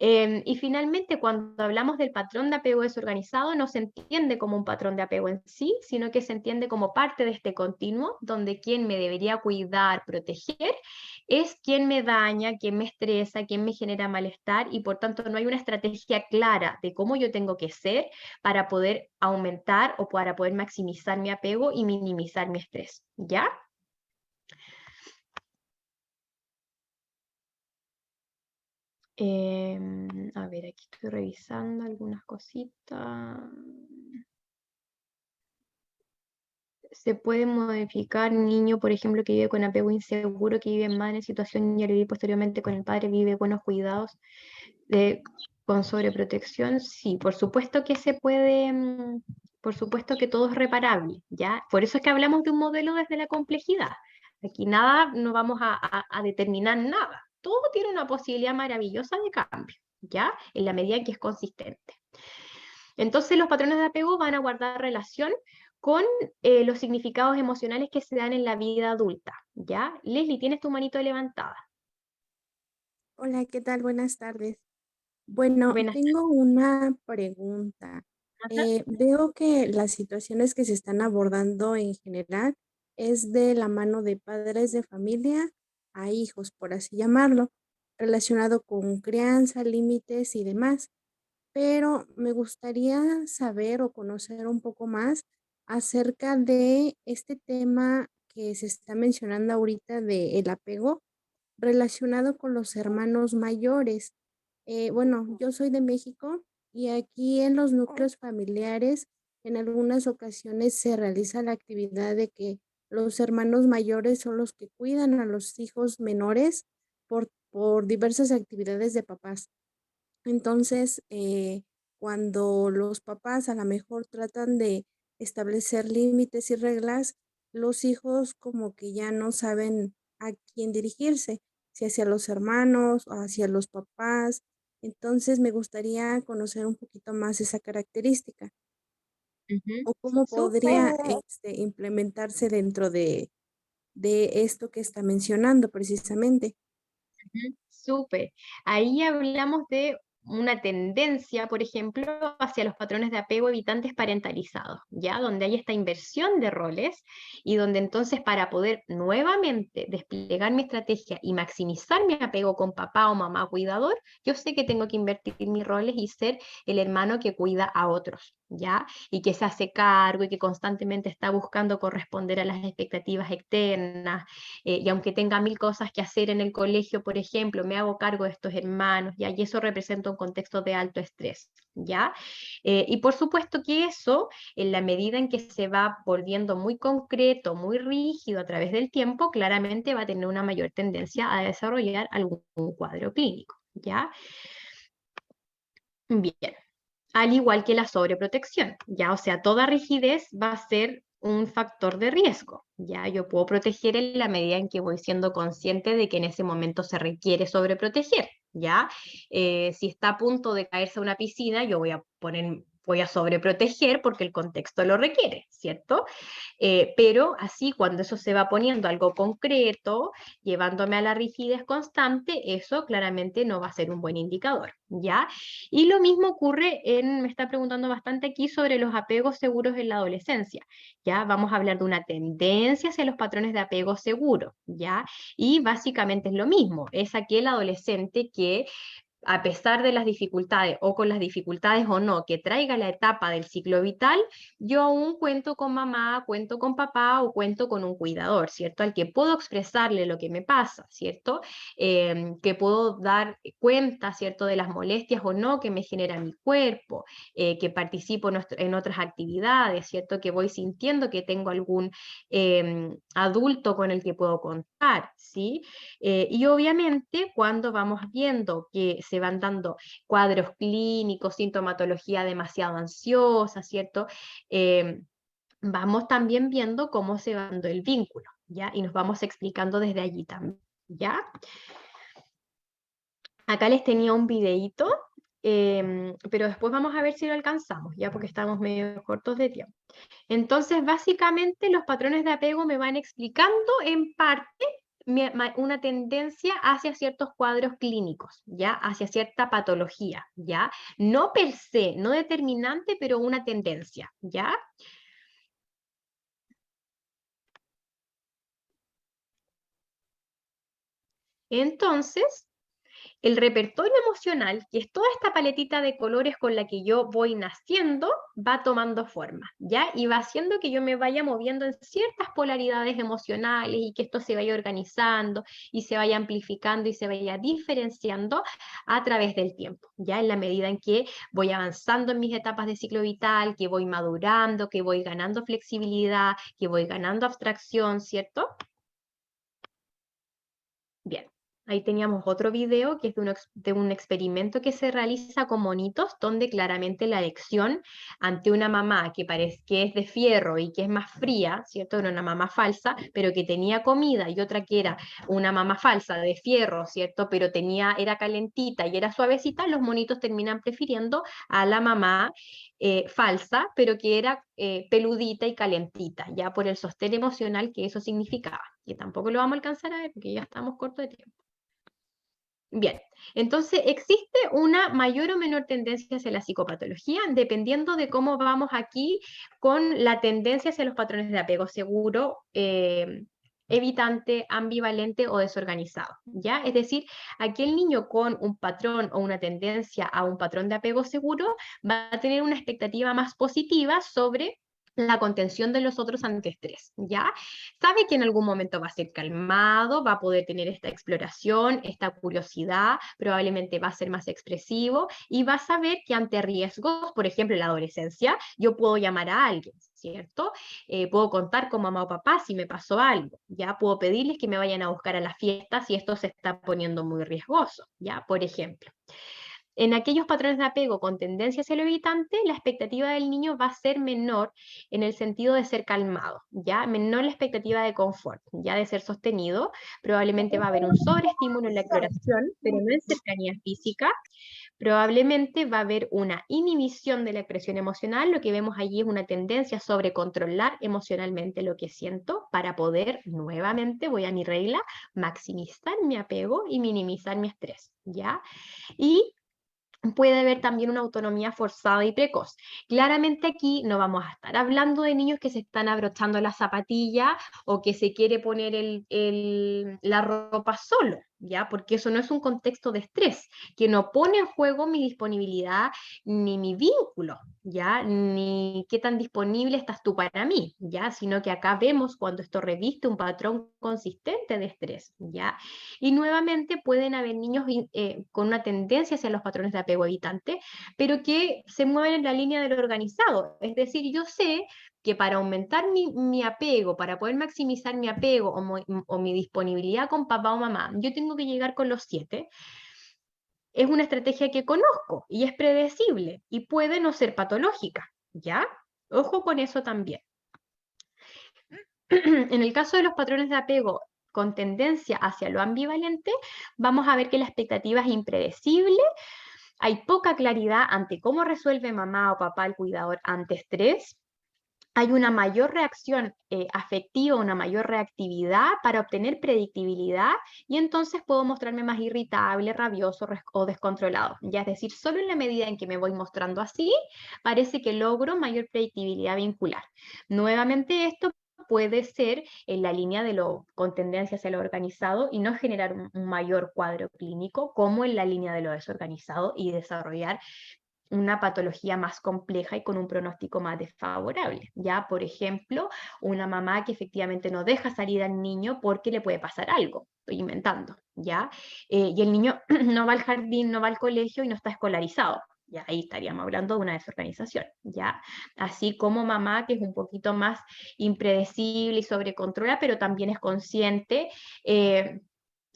Y finalmente, cuando hablamos del patrón de apego desorganizado, no se entiende como un patrón de apego en sí, sino que se entiende como parte de este continuo, donde quien me debería cuidar, proteger, es quien me daña, quien me estresa, quien me genera malestar, y por tanto no hay una estrategia clara de cómo yo tengo que ser para poder aumentar o para poder maximizar mi apego y minimizar mi estrés, ¿ya? A ver, aquí estoy revisando algunas cositas. Se puede modificar niño, por ejemplo, que vive con apego inseguro, que vive en mal en situación y al vivir posteriormente con el padre vive buenos cuidados con sobreprotección. Sí, por supuesto que se puede, por supuesto que todo es reparable, ¿ya? Por eso es que hablamos de un modelo desde la complejidad. Aquí nada, no vamos a determinar nada. Todo tiene una posibilidad maravillosa de cambio, ¿ya? En la medida en que es consistente. Entonces los patrones de apego van a guardar relación con los significados emocionales que se dan en la vida adulta, ¿ya? Leslie, tienes tu manito levantada. Hola, ¿qué tal? Buenas tardes. Bueno, Buenas tengo una pregunta. tardes. Veo que las situaciones que se están abordando en general es de la mano de padres de familia a hijos, por así llamarlo, relacionado con crianza, límites y demás. Pero me gustaría saber o conocer un poco más acerca de este tema que se está mencionando ahorita de el apego relacionado con los hermanos mayores. Bueno, yo soy de México y aquí en los núcleos familiares en algunas ocasiones se realiza la actividad de que los hermanos mayores son los que cuidan a los hijos menores por diversas actividades de papás. Entonces, cuando los papás a lo mejor tratan de establecer límites y reglas, los hijos como que ya no saben a quién dirigirse, si hacia los hermanos o hacia los papás. Entonces, me gustaría conocer un poquito más esa característica Ujú. o cómo Súper. podría implementarse dentro de esto que está mencionando precisamente. Ujú, súper. Ahí hablamos de una tendencia, por ejemplo, hacia los patrones de apego evitantes parentalizados, ¿ya? Donde hay esta inversión de roles y donde entonces para poder nuevamente desplegar mi estrategia y maximizar mi apego con papá o mamá cuidador, yo sé que tengo que invertir mis roles y ser el hermano que cuida a otros, ¿ya? Y que se hace cargo y que constantemente está buscando corresponder a las expectativas externas, y aunque tenga mil cosas que hacer en el colegio, por ejemplo, me hago cargo de estos hermanos, ¿ya? Y eso representa un contexto de alto estrés, ¿ya? Y por supuesto que eso, en la medida en que se va volviendo muy concreto, muy rígido a través del tiempo, claramente va a tener una mayor tendencia a desarrollar algún cuadro clínico, ¿ya? Bien, al igual que la sobreprotección, ¿ya? O sea, toda rigidez va a ser un factor de riesgo, ¿ya? Yo puedo proteger en la medida en que voy siendo consciente de que en ese momento se requiere sobreproteger, ¿ya? Si está a punto de caerse a una piscina, yo voy a sobreproteger porque el contexto lo requiere, ¿cierto? Pero así cuando eso se va poniendo algo concreto, llevándome a la rigidez constante, eso claramente no va a ser un buen indicador, ¿ya? Y lo mismo ocurre me está preguntando bastante aquí sobre los apegos seguros en la adolescencia, ¿ya? Vamos a hablar de una tendencia hacia los patrones de apego seguro, ¿ya? Y básicamente es lo mismo, es aquel adolescente que a pesar de las dificultades o con las dificultades o no que traiga la etapa del ciclo vital, yo aún cuento con mamá, cuento con papá o cuento con un cuidador, ¿cierto? Al que puedo expresarle lo que me pasa, ¿cierto? Que puedo dar cuenta, ¿cierto? De las molestias o no que me genera mi cuerpo, que participo en otras actividades, ¿cierto? Que voy sintiendo que tengo algún adulto con el que puedo contar, ¿sí? Y obviamente cuando vamos viendo que se van dando cuadros clínicos, sintomatología demasiado ansiosa, ¿cierto? Vamos también viendo cómo se va dando el vínculo, ¿ya? Y nos vamos explicando desde allí también, ¿ya? Acá les tenía un videíto, pero después vamos a ver si lo alcanzamos, ¿ya? Porque estamos medio cortos de tiempo. Entonces, básicamente, los patrones de apego me van explicando en parte una tendencia hacia ciertos cuadros clínicos, ¿ya? Hacia cierta patología, ¿ya? No per se, no determinante, pero una tendencia, ¿ya? Entonces, el repertorio emocional, que es toda esta paletita de colores con la que yo voy naciendo, va tomando forma, ¿ya? Y va haciendo que yo me vaya moviendo en ciertas polaridades emocionales y que esto se vaya organizando y se vaya amplificando y se vaya diferenciando a través del tiempo, ¿ya? En la medida en que voy avanzando en mis etapas de ciclo vital, que voy madurando, que voy ganando flexibilidad, que voy ganando abstracción, ¿cierto? Bien, ahí teníamos otro video que es de un experimento que se realiza con monitos, donde claramente la elección ante una mamá que parece que es de fierro y que es más fría, ¿cierto? Era una mamá falsa, pero que tenía comida, y otra que era una mamá falsa de fierro, ¿cierto? Pero era calentita y era suavecita, los monitos terminan prefiriendo a la mamá falsa, pero que era peludita y calentita, ya por el sostén emocional que eso significaba. Que tampoco lo vamos a alcanzar a ver porque ya estamos cortos de tiempo. Bien, entonces existe una mayor o menor tendencia hacia la psicopatología dependiendo de cómo vamos aquí con la tendencia hacia los patrones de apego seguro, evitante, ambivalente o desorganizado, ¿ya? Es decir, aquel niño con un patrón o una tendencia a un patrón de apego seguro va a tener una expectativa más positiva sobre la contención de los otros ante estrés, ¿ya? Sabe que en algún momento va a ser calmado, va a poder tener esta exploración, esta curiosidad, probablemente va a ser más expresivo y va a saber que ante riesgos, por ejemplo, en la adolescencia, yo puedo llamar a alguien, ¿cierto? Puedo contar con mamá o papá si me pasó algo, ¿ya? Puedo pedirles que me vayan a buscar a la fiesta si esto se está poniendo muy riesgoso, ¿ya? Por ejemplo. En aquellos patrones de apego con tendencia hacia lo evitante, la expectativa del niño va a ser menor en el sentido de ser calmado, ¿ya? Menor la expectativa de confort, ya de ser sostenido. Probablemente va a haber un sobreestímulo en la exploración, pero no en cercanía física. Probablemente va a haber una inhibición de la expresión emocional. Lo que vemos allí es una tendencia a sobrecontrolar emocionalmente lo que siento para poder, nuevamente, voy a mi regla, maximizar mi apego y minimizar mi estrés, ¿ya? Y puede haber también una autonomía forzada y precoz. Claramente aquí no vamos a estar hablando de niños que se están abrochando la zapatilla o que se quiere poner la ropa solo, ¿ya? Porque eso no es un contexto de estrés, que no pone en juego mi disponibilidad ni mi vínculo, ¿ya? Ni qué tan disponible estás tú para mí, ¿ya? Sino que acá vemos cuando esto reviste un patrón consistente de estrés, ¿ya? Y nuevamente pueden haber niños con una tendencia hacia los patrones de apego evitante, pero que se mueven en la línea de lo organizado. Es decir, yo sé que para aumentar mi apego, para poder maximizar mi apego o mi disponibilidad con papá o mamá, yo tengo que llegar con los 7. Es una estrategia que conozco y es predecible y puede no ser patológica, ¿ya? Ojo con eso también. En el caso de los patrones de apego con tendencia hacia lo ambivalente, vamos a ver que la expectativa es impredecible, hay poca claridad ante cómo resuelve mamá o papá el cuidador ante estrés, hay una mayor reacción afectiva, una mayor reactividad para obtener predictibilidad y entonces puedo mostrarme más irritable, rabioso o descontrolado. Ya es decir, solo en la medida en que me voy mostrando así, parece que logro mayor predictibilidad vincular. Nuevamente esto puede ser en la línea de lo con tendencia hacia lo organizado y no generar un mayor cuadro clínico como en la línea de lo desorganizado y desarrollar una patología más compleja y con un pronóstico más desfavorable. Ya, por ejemplo, una mamá que efectivamente no deja salir al niño porque le puede pasar algo, estoy inventando, ¿ya? Y el niño no va al jardín, no va al colegio y no está escolarizado. Ya ahí estaríamos hablando de una desorganización, ¿ya? Así como mamá que es un poquito más impredecible y sobrecontrola, pero también es consciente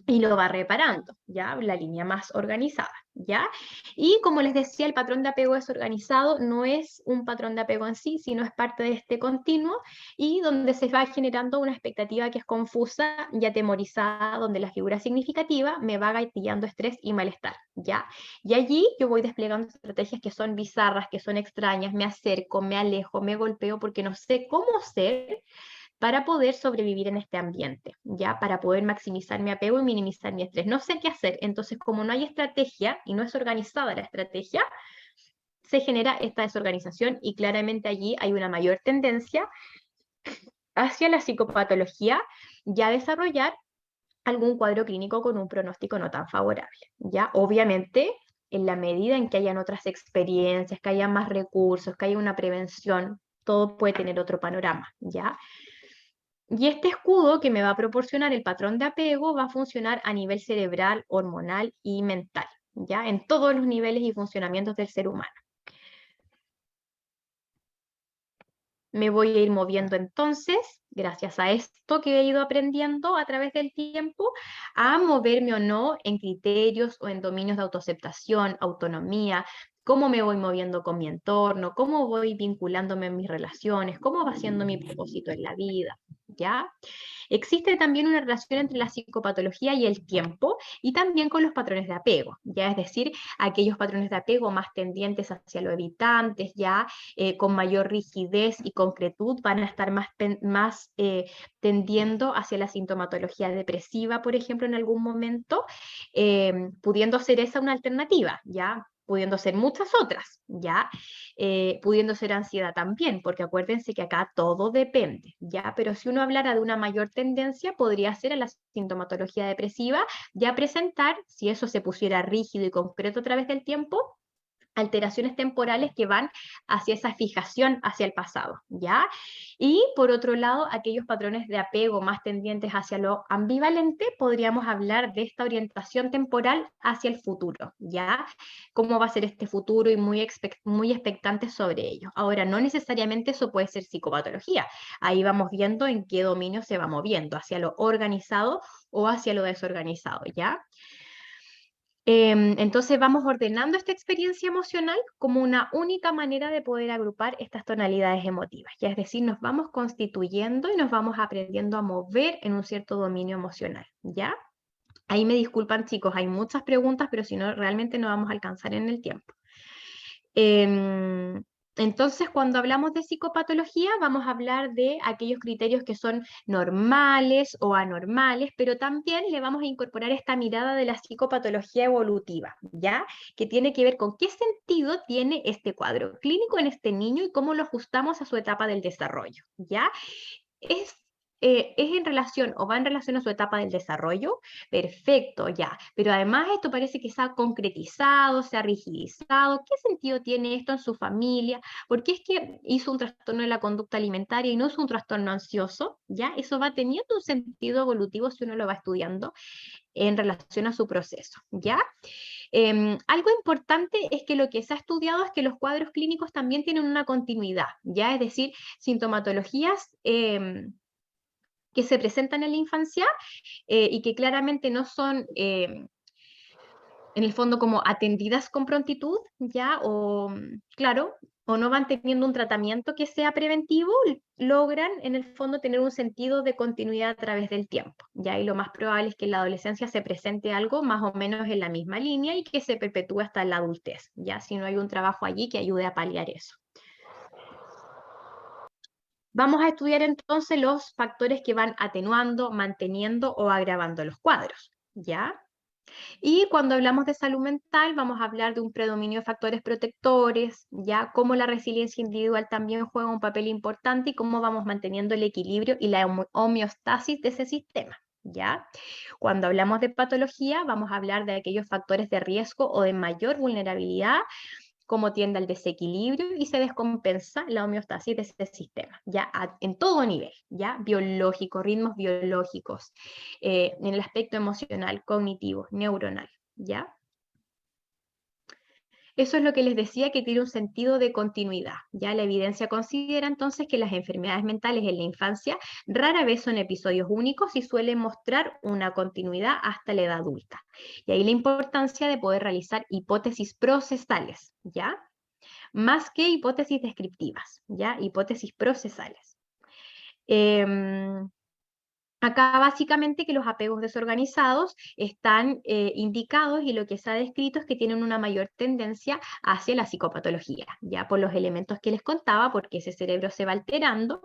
y lo va reparando, ¿ya? La línea más organizada, ¿ya? Y como les decía, el patrón de apego desorganizado no es un patrón de apego en sí, sino es parte de este continuo y donde se va generando una expectativa que es confusa y atemorizada, donde la figura significativa me va gatillando estrés y malestar, ¿ya? Y allí yo voy desplegando estrategias que son bizarras, que son extrañas, me acerco, me alejo, me golpeo porque no sé cómo ser para poder sobrevivir en este ambiente, ¿ya? Para poder maximizar mi apego y minimizar mi estrés. No sé qué hacer, entonces como no hay estrategia y no es organizada la estrategia, se genera esta desorganización y claramente allí hay una mayor tendencia hacia la psicopatología y a desarrollar algún cuadro clínico con un pronóstico no tan favorable, ¿ya? Obviamente, en la medida en que hayan otras experiencias, que haya más recursos, que haya una prevención, todo puede tener otro panorama, ¿ya? Y este escudo que me va a proporcionar el patrón de apego va a funcionar a nivel cerebral, hormonal y mental, ¿ya? En todos los niveles y funcionamientos del ser humano. Me voy a ir moviendo entonces, gracias a esto que he ido aprendiendo a través del tiempo, a moverme o no en criterios o en dominios de autoaceptación, autonomía, cómo me voy moviendo con mi entorno, cómo voy vinculándome en mis relaciones, cómo va siendo mi propósito en la vida, ¿ya? Existe también una relación entre la psicopatología y el tiempo y también con los patrones de apego, ya es decir, aquellos patrones de apego más tendientes hacia lo evitantes, ya con mayor rigidez y concretud van a estar más tendiendo hacia la sintomatología depresiva, por ejemplo, en algún momento, pudiendo ser esa una alternativa, ya pudiendo ser muchas otras, ¿ya? Pudiendo ser ansiedad también, porque acuérdense que acá todo depende, ¿ya? Pero si uno hablara de una mayor tendencia, podría ser a la sintomatología depresiva, ya presentar, si eso se pusiera rígido y concreto a través del tiempo, alteraciones temporales que van hacia esa fijación hacia el pasado, ¿ya? Y por otro lado, aquellos patrones de apego más tendientes hacia lo ambivalente, podríamos hablar de esta orientación temporal hacia el futuro, ¿ya? Cómo va a ser este futuro y muy expectantes sobre ello. Ahora, no necesariamente eso puede ser psicopatología, ahí vamos viendo en qué dominio se va moviendo, hacia lo organizado o hacia lo desorganizado, ¿ya? Entonces vamos ordenando esta experiencia emocional como una única manera de poder agrupar estas tonalidades emotivas, ya es decir, nos vamos constituyendo y nos vamos aprendiendo a mover en un cierto dominio emocional, ¿ya? Ahí me disculpan, chicos, hay muchas preguntas, pero si no, realmente no vamos a alcanzar en el tiempo. Entonces, cuando hablamos de psicopatología, vamos a hablar de aquellos criterios que son normales o anormales, pero también le vamos a incorporar esta mirada de la psicopatología evolutiva, ¿ya? Que tiene que ver con qué sentido tiene este cuadro clínico en este niño y cómo lo ajustamos a su etapa del desarrollo, ¿ya? Es en relación o va en relación a su etapa del desarrollo, perfecto, ya. Pero además esto parece que se ha concretizado, se ha rigidizado. ¿Qué sentido tiene esto en su familia? ¿Por qué es que hizo un trastorno de la conducta alimentaria y no es un trastorno ansioso? ¿Ya? Eso va teniendo un sentido evolutivo si uno lo va estudiando en relación a su proceso, ¿ya? Algo importante es que lo que se ha estudiado es que los cuadros clínicos también tienen una continuidad, ¿ya? Es decir, sintomatologías que se presentan en la infancia y que claramente no son, en el fondo, como atendidas con prontitud, ¿ya? O, claro, o no van teniendo un tratamiento que sea preventivo, logran en el fondo tener un sentido de continuidad a través del tiempo, ¿ya? Y lo más probable es que en la adolescencia se presente algo más o menos en la misma línea y que se perpetúe hasta la adultez, ¿ya? Si no hay un trabajo allí que ayude a paliar eso. Vamos a estudiar entonces los factores que van atenuando, manteniendo o agravando los cuadros, ¿ya? Y cuando hablamos de salud mental, vamos a hablar de un predominio de factores protectores, ¿ya? Cómo la resiliencia individual también juega un papel importante y cómo vamos manteniendo el equilibrio y la homeostasis de ese sistema, ¿ya? Cuando hablamos de patología, vamos a hablar de aquellos factores de riesgo o de mayor vulnerabilidad, cómo tiende al desequilibrio y se descompensa la homeostasis de ese sistema, ya en todo nivel, ya biológico, ritmos biológicos, en el aspecto emocional, cognitivo, neuronal, ya. Eso es lo que les decía, que tiene un sentido de continuidad. Ya la evidencia considera entonces que las enfermedades mentales en la infancia rara vez son episodios únicos y suelen mostrar una continuidad hasta la edad adulta. Y ahí la importancia de poder realizar hipótesis procesales, ¿ya? Más que hipótesis descriptivas, ¿ya? Hipótesis procesales. Acá básicamente que los apegos desorganizados están indicados y lo que se ha descrito es que tienen una mayor tendencia hacia la psicopatología, ya por los elementos que les contaba, porque ese cerebro se va alterando,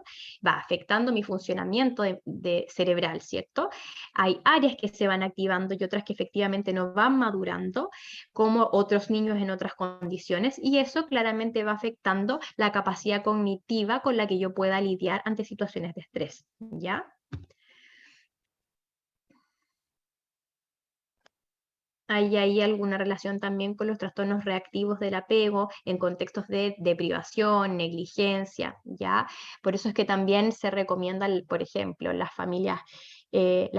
va afectando mi funcionamiento de cerebral, ¿cierto? Hay áreas que se van activando y otras que efectivamente no van madurando, como otros niños en otras condiciones, y eso claramente va afectando la capacidad cognitiva con la que yo pueda lidiar ante situaciones de estrés, ¿ya? Hay alguna relación también con los trastornos reactivos del apego en contextos de deprivación, negligencia, ¿ya? Por eso es que también se recomienda, por ejemplo, las familias de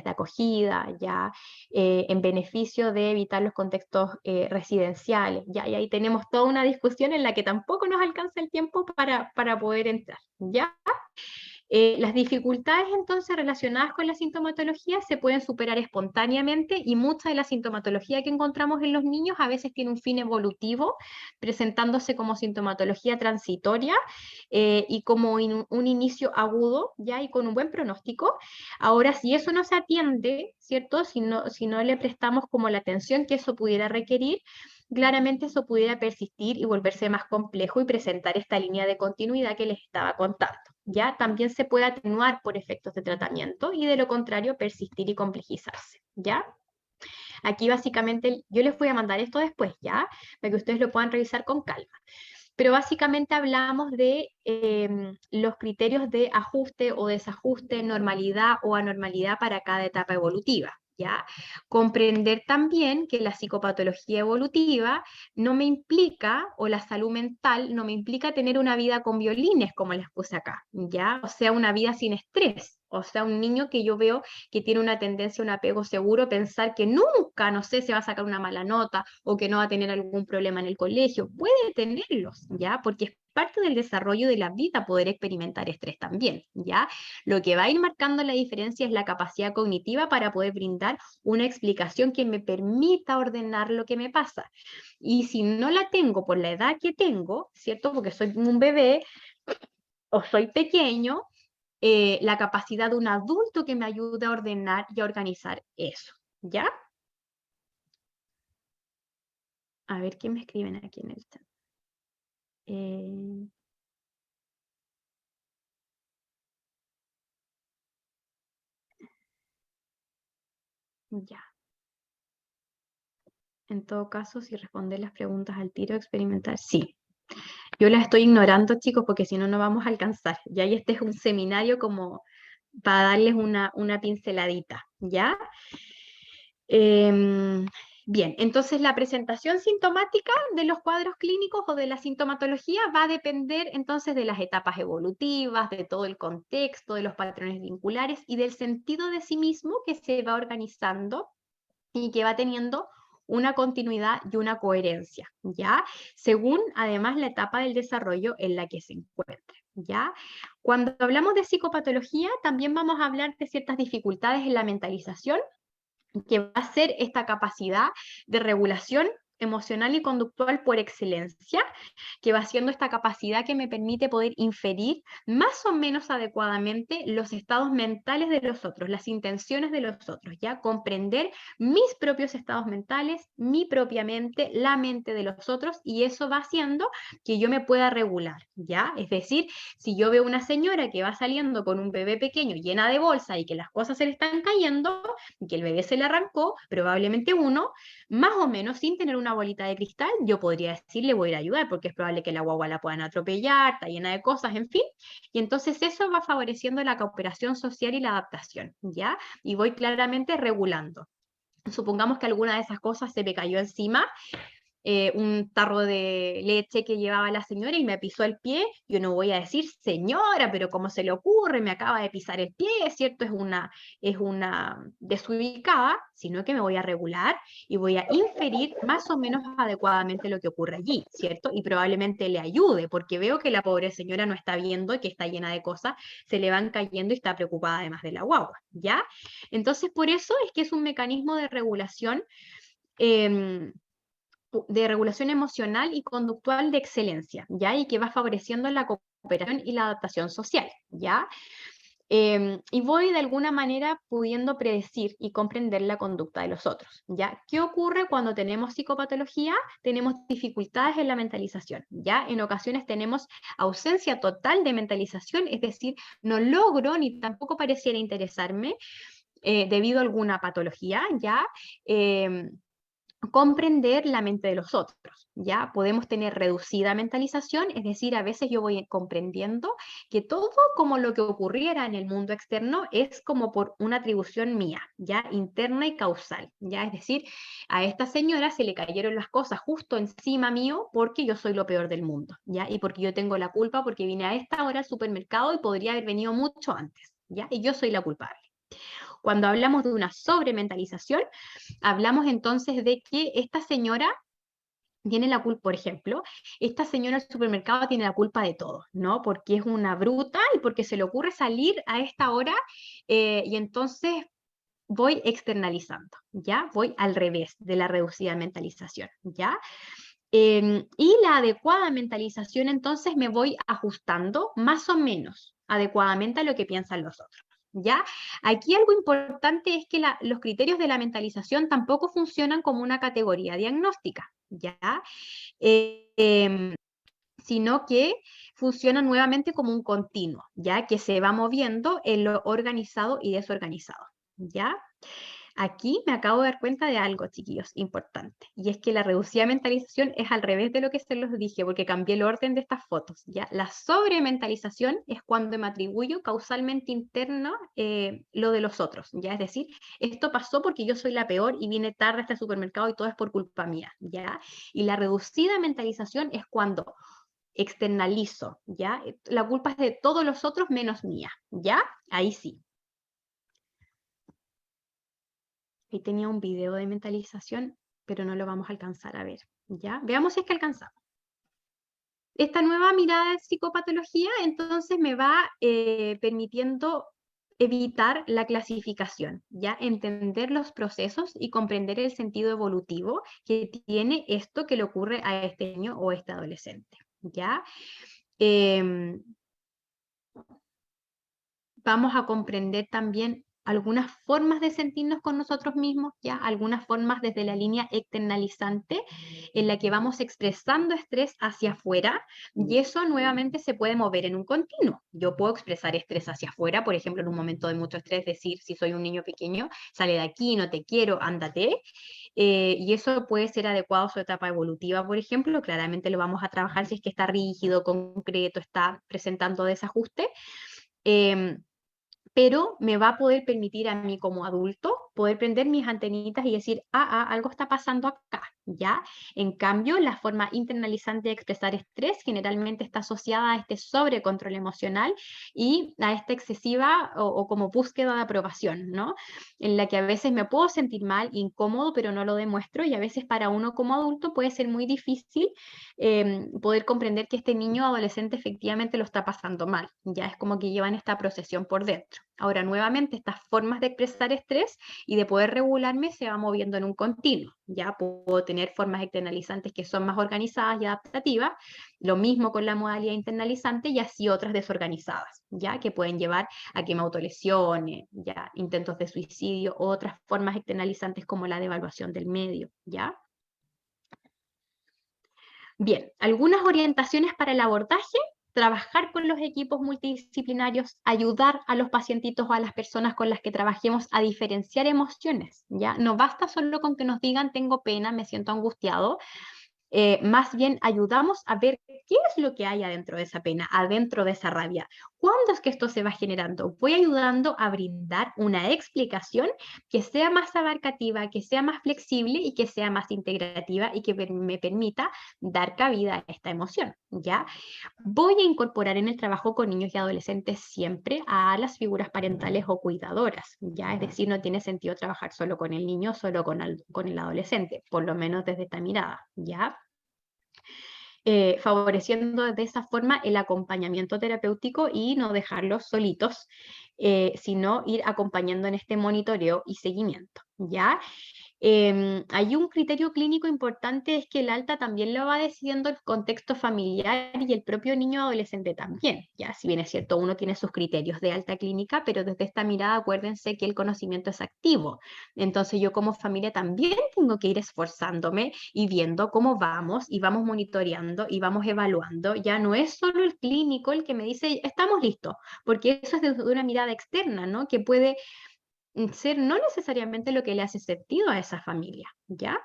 acogida, ¿ya? En beneficio de evitar los contextos residenciales, ¿ya? Y ahí tenemos toda una discusión en la que tampoco nos alcanza el tiempo para poder entrar, ¿ya? Las dificultades entonces relacionadas con la sintomatología se pueden superar espontáneamente y mucha de la sintomatología que encontramos en los niños a veces tiene un fin evolutivo, presentándose como sintomatología transitoria y como un inicio agudo, ya, y con un buen pronóstico. Ahora, si eso no se atiende, ¿cierto? Si no le prestamos como la atención que eso pudiera requerir, claramente eso pudiera persistir y volverse más complejo y presentar esta línea de continuidad que les estaba contando. ¿Ya? También se puede atenuar por efectos de tratamiento y de lo contrario persistir y complejizarse, ¿ya? Aquí básicamente, yo les voy a mandar esto después, ¿ya? Para que ustedes lo puedan revisar con calma. Pero básicamente hablamos de los criterios de ajuste o desajuste, normalidad o anormalidad para cada etapa evolutiva, ¿ya? Comprender también que la psicopatología evolutiva no me implica, o la salud mental, no me implica tener una vida con violines, como les puse acá, ¿ya? O sea, una vida sin estrés, o sea, un niño que yo veo que tiene una tendencia a un apego seguro, pensar que nunca, no sé, se va a sacar una mala nota, o que no va a tener algún problema en el colegio, puede tenerlos, ¿ya? Porque es parte del desarrollo de la vida poder experimentar estrés también, ¿ya? Lo que va a ir marcando la diferencia es la capacidad cognitiva para poder brindar una explicación que me permita ordenar lo que me pasa. Y si no la tengo por la edad que tengo, ¿cierto? Porque soy un bebé o soy pequeño, la capacidad de un adulto que me ayude a ordenar y a organizar eso, ¿ya? A ver qué me escriben aquí en el chat. Ya. En todo caso, si responder las preguntas al tiro experimental, sí. Yo las estoy ignorando, chicos, porque si no, no vamos a alcanzar. Ya, y este es un seminario como para darles una pinceladita, ¿ya? Bien, entonces la presentación sintomática de los cuadros clínicos o de la sintomatología va a depender entonces de las etapas evolutivas, de todo el contexto, de los patrones vinculares y del sentido de sí mismo que se va organizando y que va teniendo una continuidad y una coherencia, ¿ya? Según, además, la etapa del desarrollo en la que se encuentre, ¿ya? Cuando hablamos de psicopatología, también vamos a hablar de ciertas dificultades en la mentalización, que va a ser esta capacidad de regulación emocional y conductual por excelencia, que va siendo esta capacidad que me permite poder inferir más o menos adecuadamente los estados mentales de los otros, las intenciones de los otros, ya comprender mis propios estados mentales, mi propia mente, la mente de los otros, y eso va haciendo que yo me pueda regular, ya, es decir, si yo veo una señora que va saliendo con un bebé pequeño llena de bolsa y que las cosas se le están cayendo, y que el bebé se le arrancó, probablemente uno, más o menos sin tener una bolita de cristal, yo podría decirle voy a ir a ayudar, porque es probable que la guagua la puedan atropellar, está llena de cosas, en fin, y entonces eso va favoreciendo la cooperación social y la adaptación, ¿ya? Y voy claramente regulando. Supongamos que alguna de esas cosas se me cayó encima, un tarro de leche que llevaba la señora y me pisó el pie, yo no voy a decir, señora, pero ¿cómo se le ocurre? Me acaba de pisar el pie, ¿cierto? Es una desubicada, sino que me voy a regular y voy a inferir más o menos adecuadamente lo que ocurre allí, ¿cierto? Y probablemente le ayude, porque veo que la pobre señora no está viendo y que está llena de cosas, se le van cayendo y está preocupada además de la guagua, ¿ya? Entonces, por eso es que es un mecanismo de regulación emocional y conductual de excelencia, ¿ya? Y que va favoreciendo la cooperación y la adaptación social, ¿ya? Y voy de alguna manera pudiendo predecir y comprender la conducta de los otros, ¿ya? ¿Qué ocurre cuando tenemos psicopatología? Tenemos dificultades en la mentalización, ¿ya? En ocasiones tenemos ausencia total de mentalización, es decir, no logro ni tampoco pareciera interesarme debido a alguna patología, ¿ya? Comprender la mente de los otros, ¿ya? Podemos tener reducida mentalización, es decir, a veces yo voy comprendiendo que todo como lo que ocurriera en el mundo externo es como por una atribución mía, ¿ya? Interna y causal, ¿ya? Es decir, a esta señora se le cayeron las cosas justo encima mío porque yo soy lo peor del mundo, ¿ya? Y porque yo tengo la culpa porque vine a esta hora al supermercado y podría haber venido mucho antes, ¿ya? Y yo soy la culpable. Cuando hablamos de una sobrementalización, hablamos entonces de que esta señora tiene la culpa, por ejemplo, esta señora del supermercado tiene la culpa de todo, ¿no? Porque es una bruta y porque se le ocurre salir a esta hora y entonces voy externalizando, ¿ya? Voy al revés de la reducida mentalización, ¿ya? Y la adecuada mentalización, entonces me voy ajustando más o menos adecuadamente a lo que piensan los otros. ¿Ya? Aquí algo importante es que los criterios de la mentalización tampoco funcionan como una categoría diagnóstica, ¿ya? Sino que funcionan nuevamente como un continuo, ¿ya? Que se va moviendo en lo organizado y desorganizado, ¿ya? Aquí me acabo de dar cuenta de algo, chiquillos, importante, y es que la reducida mentalización es al revés de lo que se los dije, porque cambié el orden de estas fotos, ¿ya? La sobrementalización es cuando me atribuyo causalmente interno lo de los otros, ¿ya? Es decir, esto pasó porque yo soy la peor y vine tarde a este supermercado y todo es por culpa mía, ¿ya? Y la reducida mentalización es cuando externalizo, ¿ya? La culpa es de todos los otros menos mía, ¿ya? Ahí sí. Ahí tenía un video de mentalización, pero no lo vamos a alcanzar a ver, ¿ya? Veamos si es que alcanzamos. Esta nueva mirada de psicopatología, entonces, me va permitiendo evitar la clasificación, ¿ya? Entender los procesos y comprender el sentido evolutivo que tiene esto que le ocurre a este niño o este adolescente, ¿ya? Vamos a comprender también algunas formas de sentirnos con nosotros mismos, ¿ya? Algunas formas desde la línea externalizante, en la que vamos expresando estrés hacia afuera, y eso nuevamente se puede mover en un continuo. Yo puedo expresar estrés hacia afuera, por ejemplo, en un momento de mucho estrés, decir, si soy un niño pequeño, sale de aquí, no te quiero, ándate, y eso puede ser adecuado a su etapa evolutiva, por ejemplo, claramente lo vamos a trabajar si es que está rígido, concreto, está presentando desajuste, pero me va a poder permitir a mí como adulto poder prender mis antenitas y decir, algo está pasando acá, ¿ya? En cambio, la forma internalizante de expresar estrés generalmente está asociada a este sobrecontrol emocional y a esta excesiva o como búsqueda de aprobación, ¿no? En la que a veces me puedo sentir mal, incómodo, pero no lo demuestro, y a veces para uno como adulto puede ser muy difícil poder comprender que este niño o adolescente efectivamente lo está pasando mal, ya es como que llevan esta procesión por dentro. Ahora, nuevamente, estas formas de expresar estrés y de poder regularme se va moviendo en un continuo, ya puedo tener formas externalizantes que son más organizadas y adaptativas, lo mismo con la modalidad internalizante, y así otras desorganizadas, ya que pueden llevar a que me autolesione, ya intentos de suicidio, otras formas externalizantes como la devaluación del medio, ya. Bien, algunas orientaciones para el abordaje: trabajar con los equipos multidisciplinarios, ayudar a los pacientitos o a las personas con las que trabajemos a diferenciar emociones, ¿ya? No basta solo con que nos digan tengo pena, me siento angustiado. Más bien ayudamos a ver qué es lo que hay adentro de esa pena, adentro de esa rabia. ¿Cuándo es que esto se va generando? Voy ayudando a brindar una explicación que sea más abarcativa, que sea más flexible y que sea más integrativa y que me permita dar cabida a esta emoción, ¿ya? Voy a incorporar en el trabajo con niños y adolescentes siempre a las figuras parentales o cuidadoras, ¿ya? Es decir, no tiene sentido trabajar solo con el niño, solo con el adolescente, por lo menos desde esta mirada, ¿ya? Favoreciendo de esa forma el acompañamiento terapéutico y no dejarlos solitos, sino ir acompañando en este monitoreo y seguimiento, ¿ya? Hay un criterio clínico importante, es que el alta también lo va decidiendo el contexto familiar y el propio niño adolescente también, ya, si bien es cierto, uno tiene sus criterios de alta clínica, pero desde esta mirada acuérdense que el conocimiento es activo, entonces yo como familia también tengo que ir esforzándome y viendo cómo vamos, y vamos monitoreando y vamos evaluando, ya no es solo el clínico el que me dice estamos listos, porque eso es desde una mirada externa, ¿no? Que puede ser no necesariamente lo que le hace sentido a esa familia, ¿ya?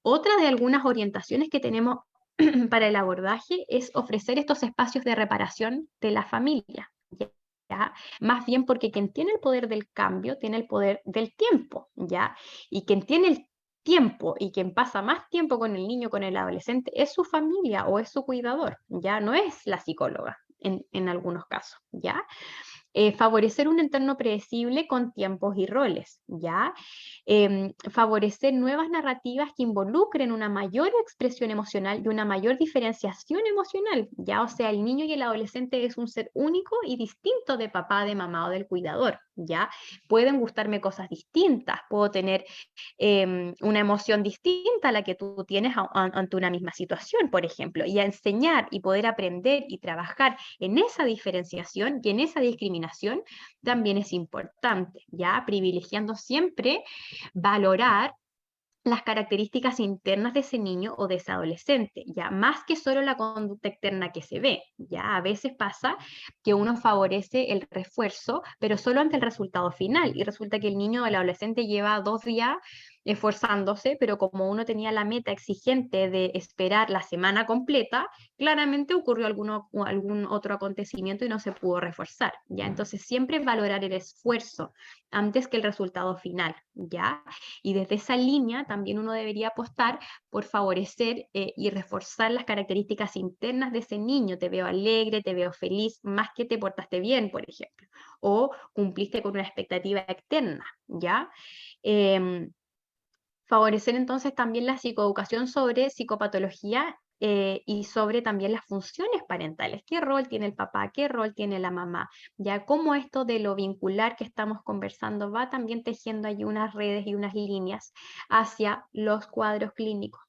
Otra de algunas orientaciones que tenemos para el abordaje es ofrecer estos espacios de reparación de la familia, ¿ya? Más bien porque quien tiene el poder del cambio tiene el poder del tiempo, ¿ya? Y quien tiene el tiempo y quien pasa más tiempo con el niño, con el adolescente, es su familia o es su cuidador, ¿ya? No es la psicóloga en algunos casos, ¿ya? Favorecer un entorno predecible con tiempos y roles, ¿ya? Favorecer nuevas narrativas que involucren una mayor expresión emocional y una mayor diferenciación emocional, ¿ya? O sea, el niño y el adolescente es un ser único y distinto de papá, de mamá o del cuidador, ¿ya? Pueden gustarme cosas distintas, puedo tener una emoción distinta a la que tú tienes ante una misma situación, por ejemplo, y a enseñar y poder aprender y trabajar en esa diferenciación y en esa discriminación también es importante, ¿ya? Privilegiando siempre valorar las características internas de ese niño o de ese adolescente, ya más que solo la conducta externa que se ve. Ya a veces pasa que uno favorece el refuerzo, pero solo ante el resultado final, y resulta que el niño o el adolescente lleva 2 días esforzándose, pero como uno tenía la meta exigente de esperar la semana completa, claramente ocurrió algún otro acontecimiento y no se pudo reforzar, ¿ya? Entonces siempre valorar el esfuerzo antes que el resultado final, ¿ya? Y desde esa línea también uno debería apostar por favorecer y reforzar las características internas de ese niño. Te veo alegre, te veo feliz, más que te portaste bien, por ejemplo, o cumpliste con una expectativa externa, ¿ya? Favorecer entonces también la psicoeducación sobre psicopatología y sobre también las funciones parentales. ¿Qué rol tiene el papá? ¿Qué rol tiene la mamá? Ya cómo esto de lo vincular que estamos conversando va también tejiendo allí unas redes y unas líneas hacia los cuadros clínicos.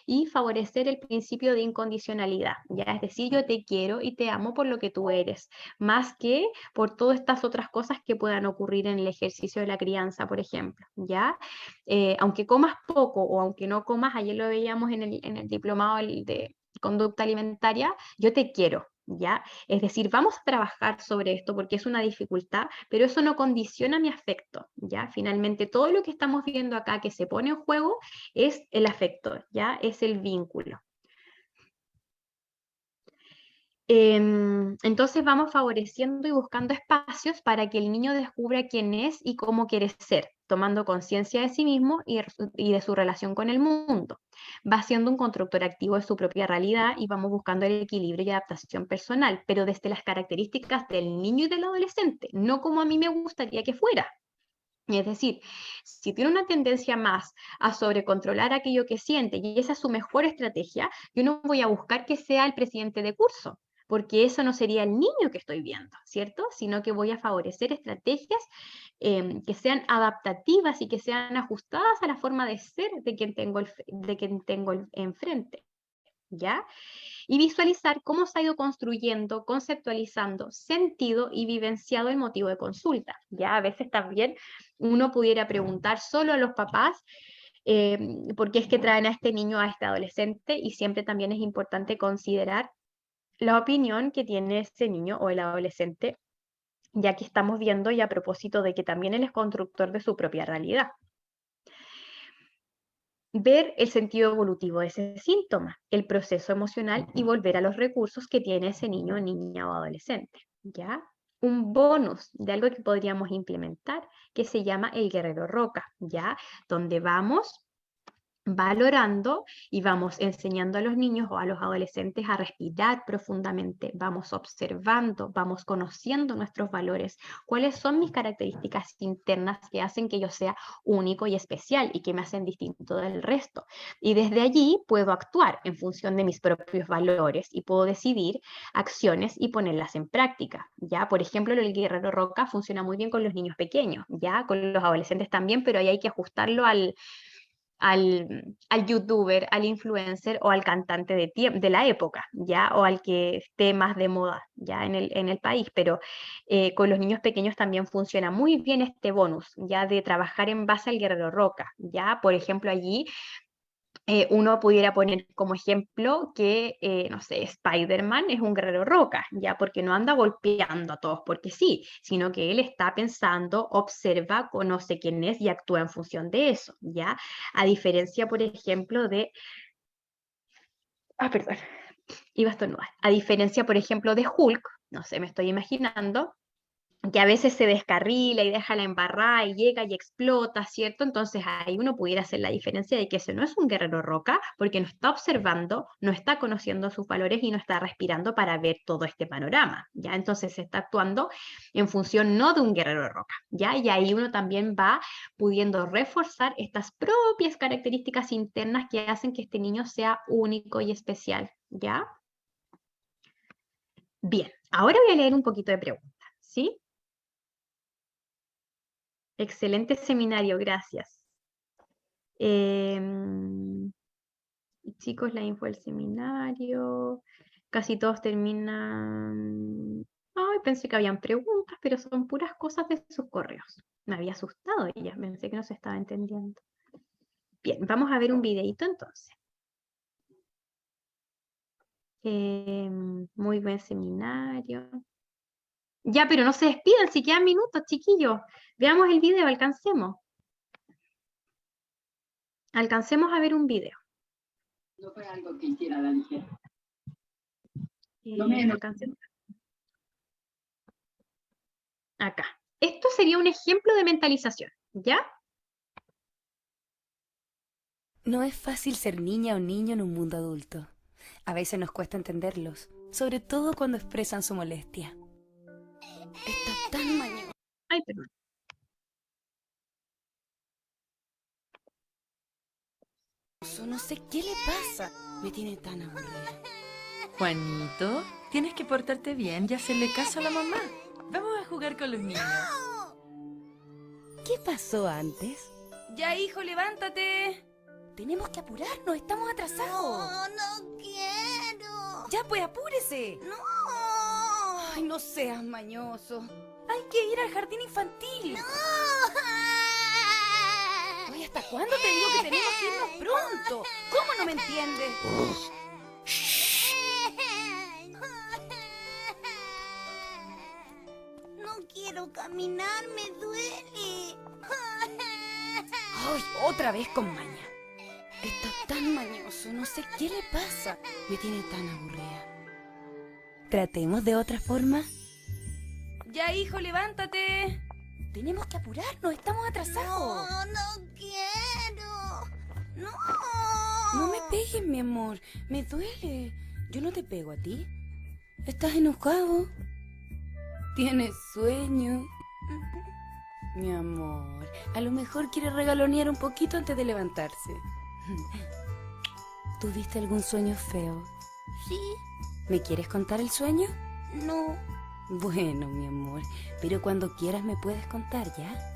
Y favorecer el principio de incondicionalidad, ya es decir, yo te quiero y te amo por lo que tú eres, más que por todas estas otras cosas que puedan ocurrir en el ejercicio de la crianza, por ejemplo, ¿ya? Aunque comas poco o aunque no comas, ayer lo veíamos en el diplomado de conducta alimentaria, yo te quiero, ¿ya? Es decir, vamos a trabajar sobre esto porque es una dificultad, pero eso no condiciona mi afecto, ¿ya? Finalmente, todo lo que estamos viendo acá que se pone en juego es el afecto, ¿ya? Es el vínculo. Entonces vamos favoreciendo y buscando espacios para que el niño descubra quién es y cómo quiere ser, tomando conciencia de sí mismo y de su relación con el mundo. Va siendo un constructor activo de su propia realidad y vamos buscando el equilibrio y adaptación personal, pero desde las características del niño y del adolescente, no como a mí me gustaría que fuera. Es decir, si tiene una tendencia más a sobrecontrolar aquello que siente y esa es su mejor estrategia, yo no voy a buscar que sea el presidente de curso, porque eso no sería el niño que estoy viendo, ¿cierto? Sino que voy a favorecer estrategias que sean adaptativas y que sean ajustadas a la forma de ser de quien tengo enfrente, ¿ya? Y visualizar cómo se ha ido construyendo, conceptualizando, sentido y vivenciado el motivo de consulta. Ya a veces también uno pudiera preguntar solo a los papás por qué es que traen a este niño, a este adolescente, y siempre también es importante considerar la opinión que tiene ese niño o el adolescente, ya que estamos viendo y a propósito de que también él es constructor de su propia realidad. Ver el sentido evolutivo de ese síntoma, el proceso emocional y volver a los recursos que tiene ese niño, niña o adolescente, ¿ya? Un bonus de algo que podríamos implementar que se llama el guerrero roca, ¿ya? Donde vamos valorando y vamos enseñando a los niños o a los adolescentes a respirar profundamente, vamos observando, vamos conociendo nuestros valores, cuáles son mis características internas que hacen que yo sea único y especial y que me hacen distinto del resto. Y desde allí puedo actuar en función de mis propios valores y puedo decidir acciones y ponerlas en práctica, ¿ya? Por ejemplo, el guerrero roca funciona muy bien con los niños pequeños, ¿ya? Con los adolescentes también, pero ahí hay que ajustarlo al youtuber, al influencer o al cantante de la época, ¿ya? O al que esté más de moda, ¿ya? En el país, pero con los niños pequeños también funciona muy bien este bonus, ¿ya? De trabajar en base al guerrero roca, ¿ya? Por ejemplo, allí uno pudiera poner como ejemplo que, no sé, Spider-Man es un guerrero roca, ya porque no anda golpeando a todos porque sí, sino que él está pensando, observa, conoce quién es y actúa en función de eso, ya. A diferencia, por ejemplo, perdón, iba a estornudar. A diferencia, por ejemplo, de Hulk, no sé, me estoy imaginando, que a veces se descarrila y deja la embarrada y llega y explota, ¿cierto? Entonces ahí uno pudiera hacer la diferencia de que ese no es un guerrero roca, porque no está observando, no está conociendo sus valores y no está respirando para ver todo este panorama, ¿ya? Entonces se está actuando en función no de un guerrero roca, ¿ya? Y ahí uno también va pudiendo reforzar estas propias características internas que hacen que este niño sea único y especial, ¿ya? Bien, ahora voy a leer un poquito de preguntas, ¿sí? Excelente seminario, gracias. Chicos, la info del seminario. Casi todos terminan. Ay, pensé que habían preguntas, pero son puras cosas de sus correos. Me había asustado ella, pensé que no se estaba entendiendo. Bien, vamos a ver un videito entonces. Muy buen seminario. Ya, pero no se despidan, si quedan minutos, chiquillos. Veamos el video, alcancemos. Alcancemos a ver un video. No fue algo que hiciera a la ligera. No me Alcancemos. Acá. Esto sería un ejemplo de mentalización, ¿ya? No es fácil ser niña o niño en un mundo adulto. A veces nos cuesta entenderlos, sobre todo cuando expresan su molestia. Está tan mañoso. Ay, perdón. No sé qué le pasa. Me tiene tan aburrida. Juanito, tienes que portarte bien y hacerle caso a la mamá. Vamos a jugar con los niños. ¿Qué pasó antes? Ya, hijo, levántate. Tenemos que apurarnos, estamos atrasados. No quiero. Ya, pues apúrese. No. Ay, no seas mañoso. Hay que ir al jardín infantil. Ay, ¿hasta cuándo te digo que tenemos que irnos pronto? ¿Cómo no me entiendes? No quiero caminar, me duele. Ay, otra vez con maña. Está tan mañoso, no sé qué le pasa. Me tiene tan aburrida. ¿Tratemos de otra forma? Ya, hijo, levántate. Tenemos que apurarnos, estamos atrasados. No quiero. No. No me pegues, mi amor, me duele. Yo no te pego a ti. ¿Estás enojado? ¿Tienes sueño? Mi amor, a lo mejor quiere regalonear un poquito antes de levantarse. ¿Tuviste algún sueño feo? Sí. ¿Me quieres contar el sueño? No. Bueno, mi amor, pero cuando quieras me puedes contar, ¿ya?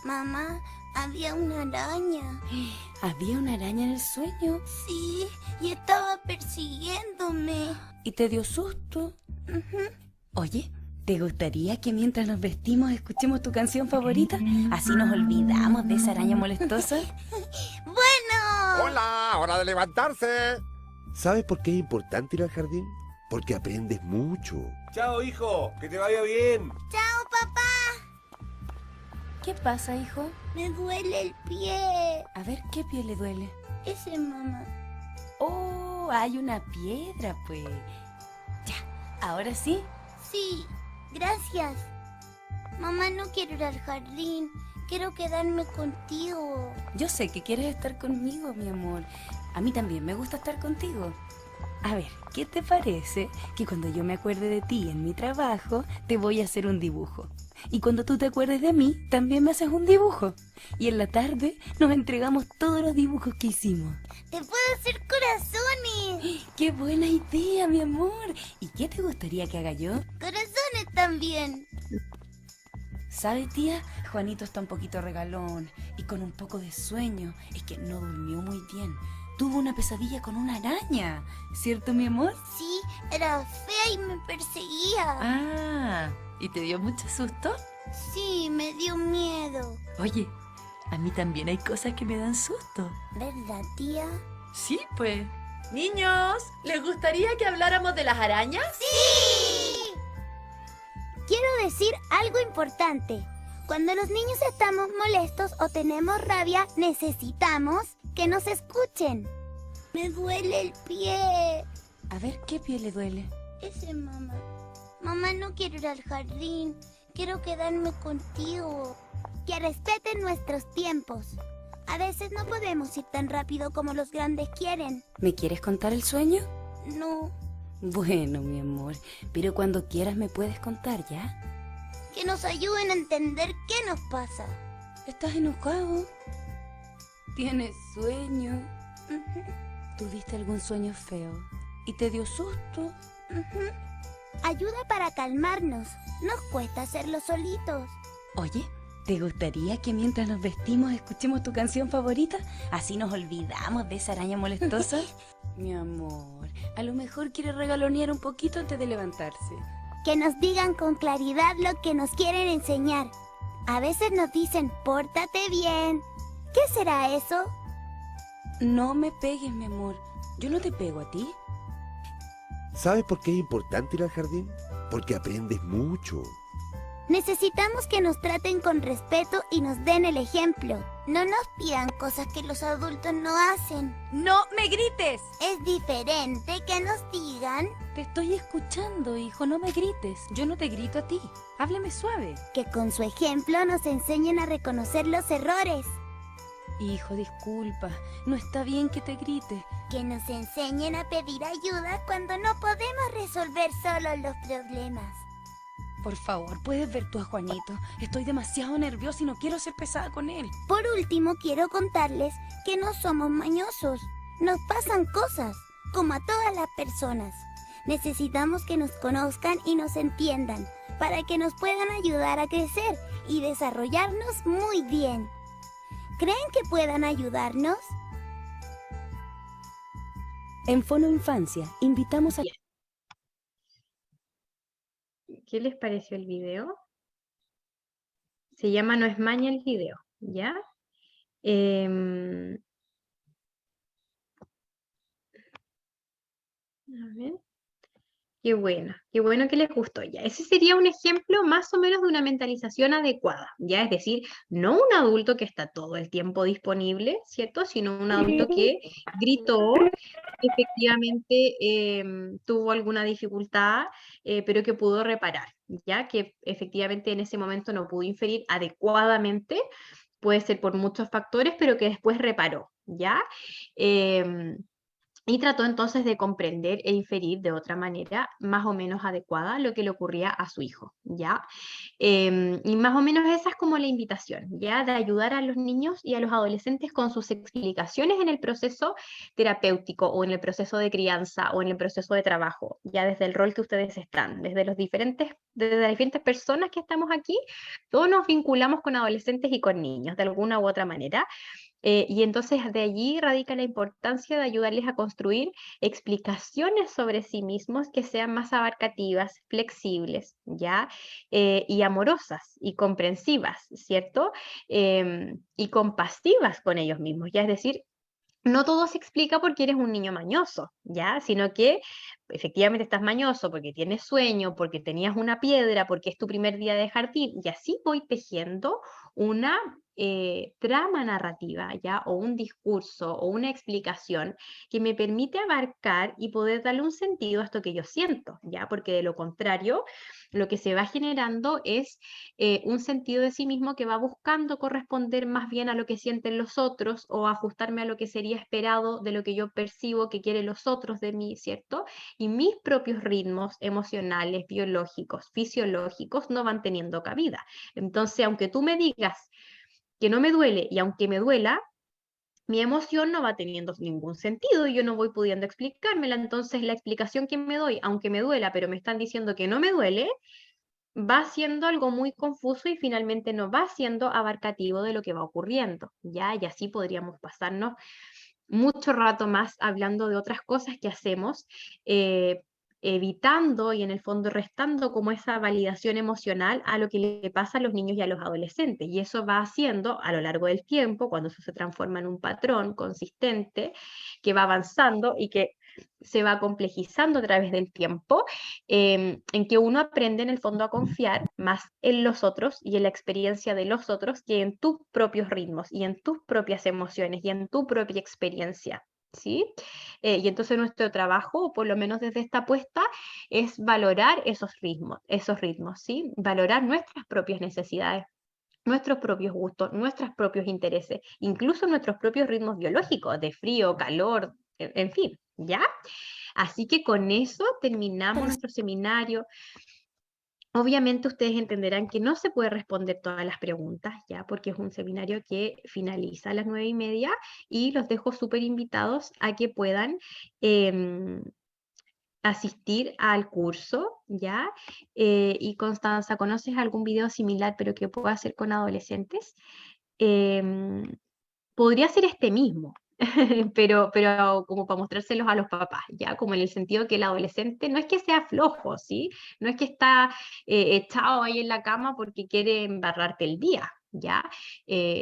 Mamá, había una araña. ¿Había una araña en el sueño? Sí, y estaba persiguiéndome. ¿Y te dio susto? Oye, ¿te gustaría que mientras nos vestimos escuchemos tu canción favorita? Así nos olvidamos de esa araña molestosa. Bueno. ¡Hola! ¡Hora de levantarse! ¿Sabes por qué es importante ir al jardín? Porque aprendes mucho. Chao, hijo. Que te vaya bien. Chao, papá. ¿Qué pasa, hijo? Me duele el pie. A ver, ¿qué pie le duele? Ese, mamá. Oh, hay una piedra, pues. Ya, ¿ahora sí? Sí, gracias. Mamá, no quiero ir al jardín. Quiero quedarme contigo. Yo sé que quieres estar conmigo, mi amor. A mí también me gusta estar contigo. A ver, ¿qué te parece que cuando yo me acuerde de ti en mi trabajo, te voy a hacer un dibujo? Y cuando tú te acuerdes de mí, también me haces un dibujo. Y en la tarde nos entregamos todos los dibujos que hicimos. ¡Te puedo hacer corazones! ¡Qué buena idea, mi amor! ¿Y qué te gustaría que haga yo? Corazones también. ¿Sabe, tía? Juanito está un poquito regalón y con un poco de sueño. Es que no durmió muy bien. Tuvo una pesadilla con una araña, ¿cierto, mi amor? Sí, era fea y me perseguía. Ah, ¿y te dio mucho susto? Sí, me dio miedo. Oye, a mí también hay cosas que me dan susto. ¿Verdad, tía? Sí, pues. Niños, ¿les gustaría que habláramos de las arañas? ¡Sí! Quiero decir algo importante. Cuando los niños estamos molestos o tenemos rabia, necesitamos que nos escuchen. Me duele el pie. A ver, ¿qué pie le duele? Ese, mamá. Mamá, no quiero ir al jardín. Quiero quedarme contigo. Que respeten nuestros tiempos. A veces no podemos ir tan rápido como los grandes quieren. ¿Me quieres contar el sueño? No. Bueno, mi amor, pero cuando quieras me puedes contar, ¿ya? Que nos ayuden a entender qué nos pasa. ¿Estás enojado? ¿Tienes sueño? ¿Tuviste algún sueño feo? ¿Y te dio susto? Ayuda para calmarnos. Nos cuesta hacerlo solitos. Oye, ¿te gustaría que mientras nos vestimos escuchemos tu canción favorita? Así nos olvidamos de esa araña molestosa. Mi amor, a lo mejor quiere regalonear un poquito antes de levantarse. Que nos digan con claridad lo que nos quieren enseñar. A veces nos dicen, pórtate bien. ¿Qué será eso? No me pegues, mi amor. Yo no te pego a ti. ¿Sabes por qué es importante ir al jardín? Porque aprendes mucho. Necesitamos que nos traten con respeto y nos den el ejemplo. No nos pidan cosas que los adultos no hacen. ¡No me grites! Es diferente que nos digan Te estoy escuchando, hijo. No me grites. Yo no te grito a ti. Háblame suave. que con su ejemplo nos enseñen a reconocer los errores, Hijo, disculpa. No está bien que te grite. que nos enseñen a pedir ayuda cuando no podemos resolver solos los problemas. Por favor, ¿puedes ver tú a Juanito? Estoy demasiado nerviosa y no quiero ser pesada con él. Por último, quiero contarles que no somos mañosos. Nos pasan cosas, como a todas las personas. Necesitamos que nos conozcan y nos entiendan, para que nos puedan ayudar a crecer y desarrollarnos muy bien. ¿Creen que puedan ayudarnos? En Fono Infancia, invitamos a... ¿Qué les pareció el video? Se llama No es maña el video, ¿ya? A ver. Qué bueno que les gustó ya. Ese sería un ejemplo más o menos de una mentalización adecuada, ¿ya? Es decir, no un adulto que está todo el tiempo disponible, ¿cierto? Sino un adulto que gritó, efectivamente tuvo alguna dificultad, pero que pudo reparar, ¿ya? Que efectivamente en ese momento no pudo inferir adecuadamente, puede ser por muchos factores, pero que después reparó, ¿ya? Y trató entonces de comprender e inferir de otra manera más o menos adecuada lo que le ocurría a su hijo, ¿ya? Y más o menos esa es como la invitación, ¿ya? De ayudar a los niños y a los adolescentes con sus explicaciones en el proceso terapéutico o en el proceso de crianza o en el proceso de trabajo, ya desde el rol que ustedes están, desde las diferentes personas que estamos aquí, todos nos vinculamos con adolescentes y con niños de alguna u otra manera. Y entonces de allí radica la importancia de ayudarles a construir explicaciones sobre sí mismos que sean más abarcativas, flexibles, ¿ya? Y amorosas y comprensivas, ¿cierto? Y compasivas con ellos mismos, ya es decir, no todo se explica porque eres un niño mañoso, ¿ya? Sino que efectivamente estás mañoso porque tienes sueño, porque tenías una piedra, porque es tu primer día de jardín, y así voy tejiendo una trama narrativa, ¿ya? O un discurso o una explicación que me permite abarcar y poder darle un sentido a esto que yo siento, ¿ya? Porque de lo contrario, lo que se va generando es un sentido de sí mismo que va buscando corresponder más bien a lo que sienten los otros o ajustarme a lo que sería esperado de lo que yo percibo que quieren los otros de mí, ¿cierto? Y mis propios ritmos emocionales, biológicos, fisiológicos no van teniendo cabida. Entonces, aunque tú me digas que no me duele y aunque me duela, mi emoción no va teniendo ningún sentido y yo no voy pudiendo explicármela. Entonces, la explicación que me doy, aunque me duela, pero me están diciendo que no me duele, va siendo algo muy confuso y finalmente no va siendo abarcativo de lo que va ocurriendo, ¿ya? Y así podríamos pasarnos mucho rato más hablando de otras cosas que hacemos, evitando y en el fondo restando como esa validación emocional a lo que le pasa a los niños y a los adolescentes. Y eso va haciendo a lo largo del tiempo, cuando eso se transforma en un patrón consistente, que va avanzando y que se va complejizando a través del tiempo, en que uno aprende en el fondo a confiar más en los otros y en la experiencia de los otros que en tus propios ritmos y en tus propias emociones y en tu propia experiencia, ¿sí? Y entonces nuestro trabajo, o por lo menos desde esta apuesta, es valorar esos ritmos, ¿sí? Valorar nuestras propias necesidades, nuestros propios gustos, nuestros propios intereses, incluso nuestros propios ritmos biológicos, de frío, calor, en fin, ¿ya? Así que con eso terminamos nuestro seminario. Obviamente ustedes entenderán que no se puede responder todas las preguntas, ¿ya? Porque es un seminario que finaliza a las 9:30 y los dejo súper invitados a que puedan asistir al curso, ¿ya? Y Constanza, ¿conoces algún video similar pero que pueda hacer con adolescentes? Podría ser este mismo, pero como para mostrárselos a los papás, ¿ya? Como en el sentido que el adolescente no es que sea flojo, ¿sí? No es que está echado ahí en la cama porque quiere embarrarte el día, ¿ya?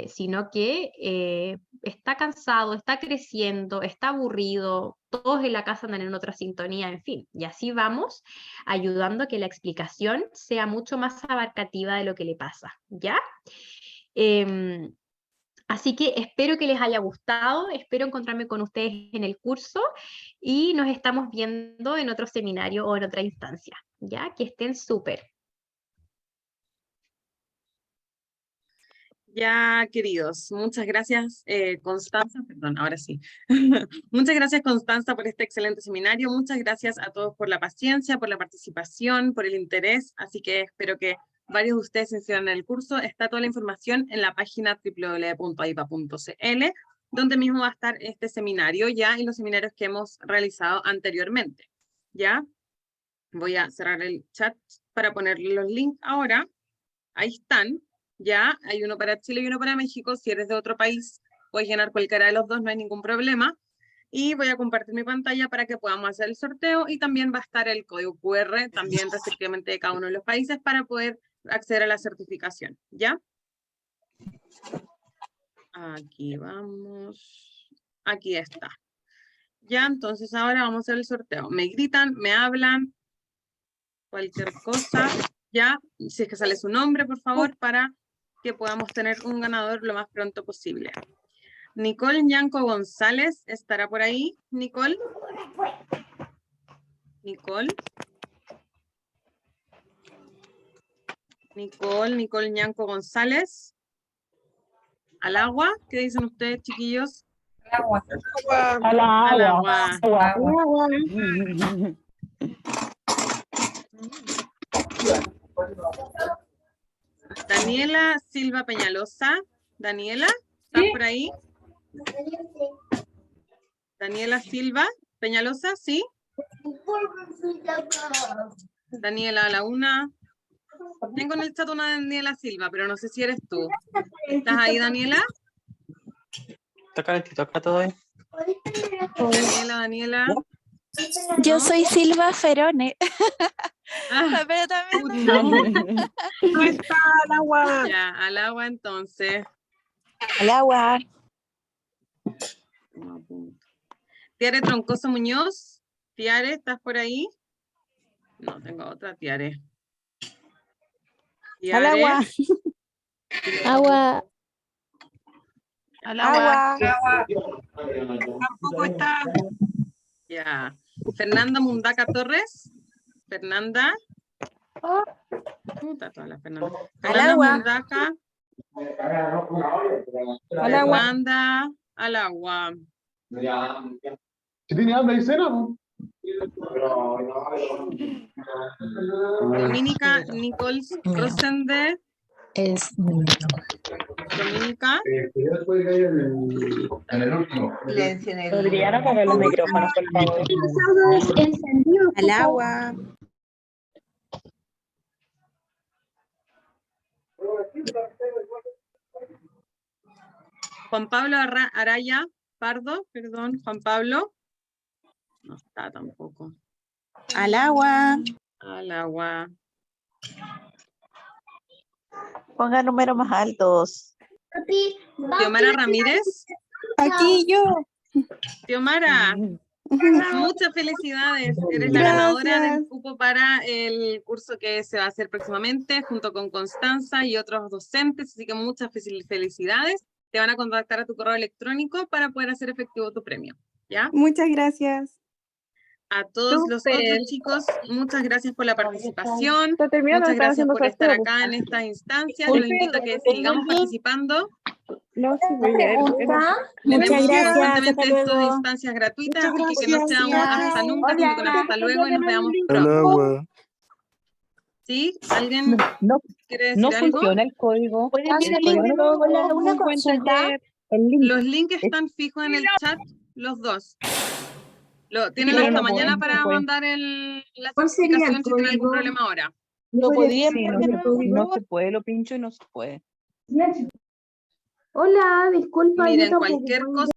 Sino que está cansado, está creciendo, está aburrido, todos en la casa andan en otra sintonía, en fin, y así vamos ayudando a que la explicación sea mucho más abarcativa de lo que le pasa, ¿ya? Así que espero que les haya gustado, espero encontrarme con ustedes en el curso y nos estamos viendo en otro seminario o en otra instancia, ¿ya? Que estén súper. Ya, queridos, muchas gracias, Constanza, perdón, ahora sí. Muchas gracias, Constanza, por este excelente seminario. Muchas gracias a todos por la paciencia, por la participación, por el interés. Así que espero que varios de ustedes se inscriban en el curso. Está toda la información en la página www.aipa.cl, donde mismo va a estar este seminario ya y los seminarios que hemos realizado anteriormente. ¿Ya? Voy a cerrar el chat para ponerle los links ahora. Ahí están. Ya, hay uno para Chile y uno para México. Si eres de otro país, puedes llenar cualquiera de los dos, no hay ningún problema. Y voy a compartir mi pantalla para que podamos hacer el sorteo, y también va a estar el código QR, también respectivamente de cada uno de los países, para poder acceder a la certificación, ¿ya? Aquí vamos. Aquí está. Ya, entonces ahora vamos a hacer el sorteo. Me gritan, me hablan, cualquier cosa, ya, si es que sale su nombre, por favor, para que podamos tener un ganador lo más pronto posible. Nicole Ñanco González, ¿estará por ahí? Nicole. Nicole. Nicole Ñanco González. ¿Al agua? ¿Qué dicen ustedes, chiquillos? Al agua. Al agua. Daniela Silva Peñalosa. Daniela, ¿estás por ahí? Daniela Silva Peñalosa, ¿sí? Daniela a la una. Tengo en el chat una Daniela Silva, pero no sé si eres tú. ¿Estás ahí, Daniela? Está calentito acá todavía. Daniela. Yo soy Silva Ferone. Pero también. No está al agua. Ya, al agua entonces. Al agua. Tiare Troncoso Muñoz. Tiare, ¿estás por ahí? No, tengo otra Tiare. Al agua. Agua. Al agua. Tampoco está. Ya. Fernanda Mundaca Torres. Fernanda. Está toda la Fernanda. Fernanda Mundaca. Al agua. Fernanda. Al agua. ¿Si tiene hambre y cena? Dominica Nichols Rosende. Es Dominica. En el último. Podrían apagar los micrófonos, por favor. al agua. Juan Pablo Araya Pardo, perdón, Juan Pablo. No está tampoco. Al agua. Al agua. Ponga números más altos. Xiomara Ramírez. Aquí yo. Xiomara, muchas felicidades. Eres la ganadora del cupo para el curso que se va a hacer próximamente junto con Constanza y otros docentes, así que muchas felicidades. Te van a contactar a tu correo electrónico para poder hacer efectivo tu premio, ¿ya? Muchas gracias. A todos los otros chicos, muchas gracias por la participación. Está terminando, Muchas está gracias haciendo por estar sorteo. acá en esta instancia. Los invito a que sigamos participando. No, sí, muy bien. Tenemos Muchas gracias, constantemente hasta estas luego. instancias gratuitas, Muchas así que no sea un gracias. hasta nunca, sino con hasta luego y nos veamos Al pronto. agua. ¿Sí? ¿Alguien No, quiere decir no algo? funciona el código. Una consulta. Los links están fijos en el chat, los dos. Tienen Pero hasta no mañana pueden, para no pueden. mandar la certificación si tienen algún problema ahora. No podía, Sí, no se puede, lo pincho y no se puede. Hola, disculpa. Miren, cualquier cosa.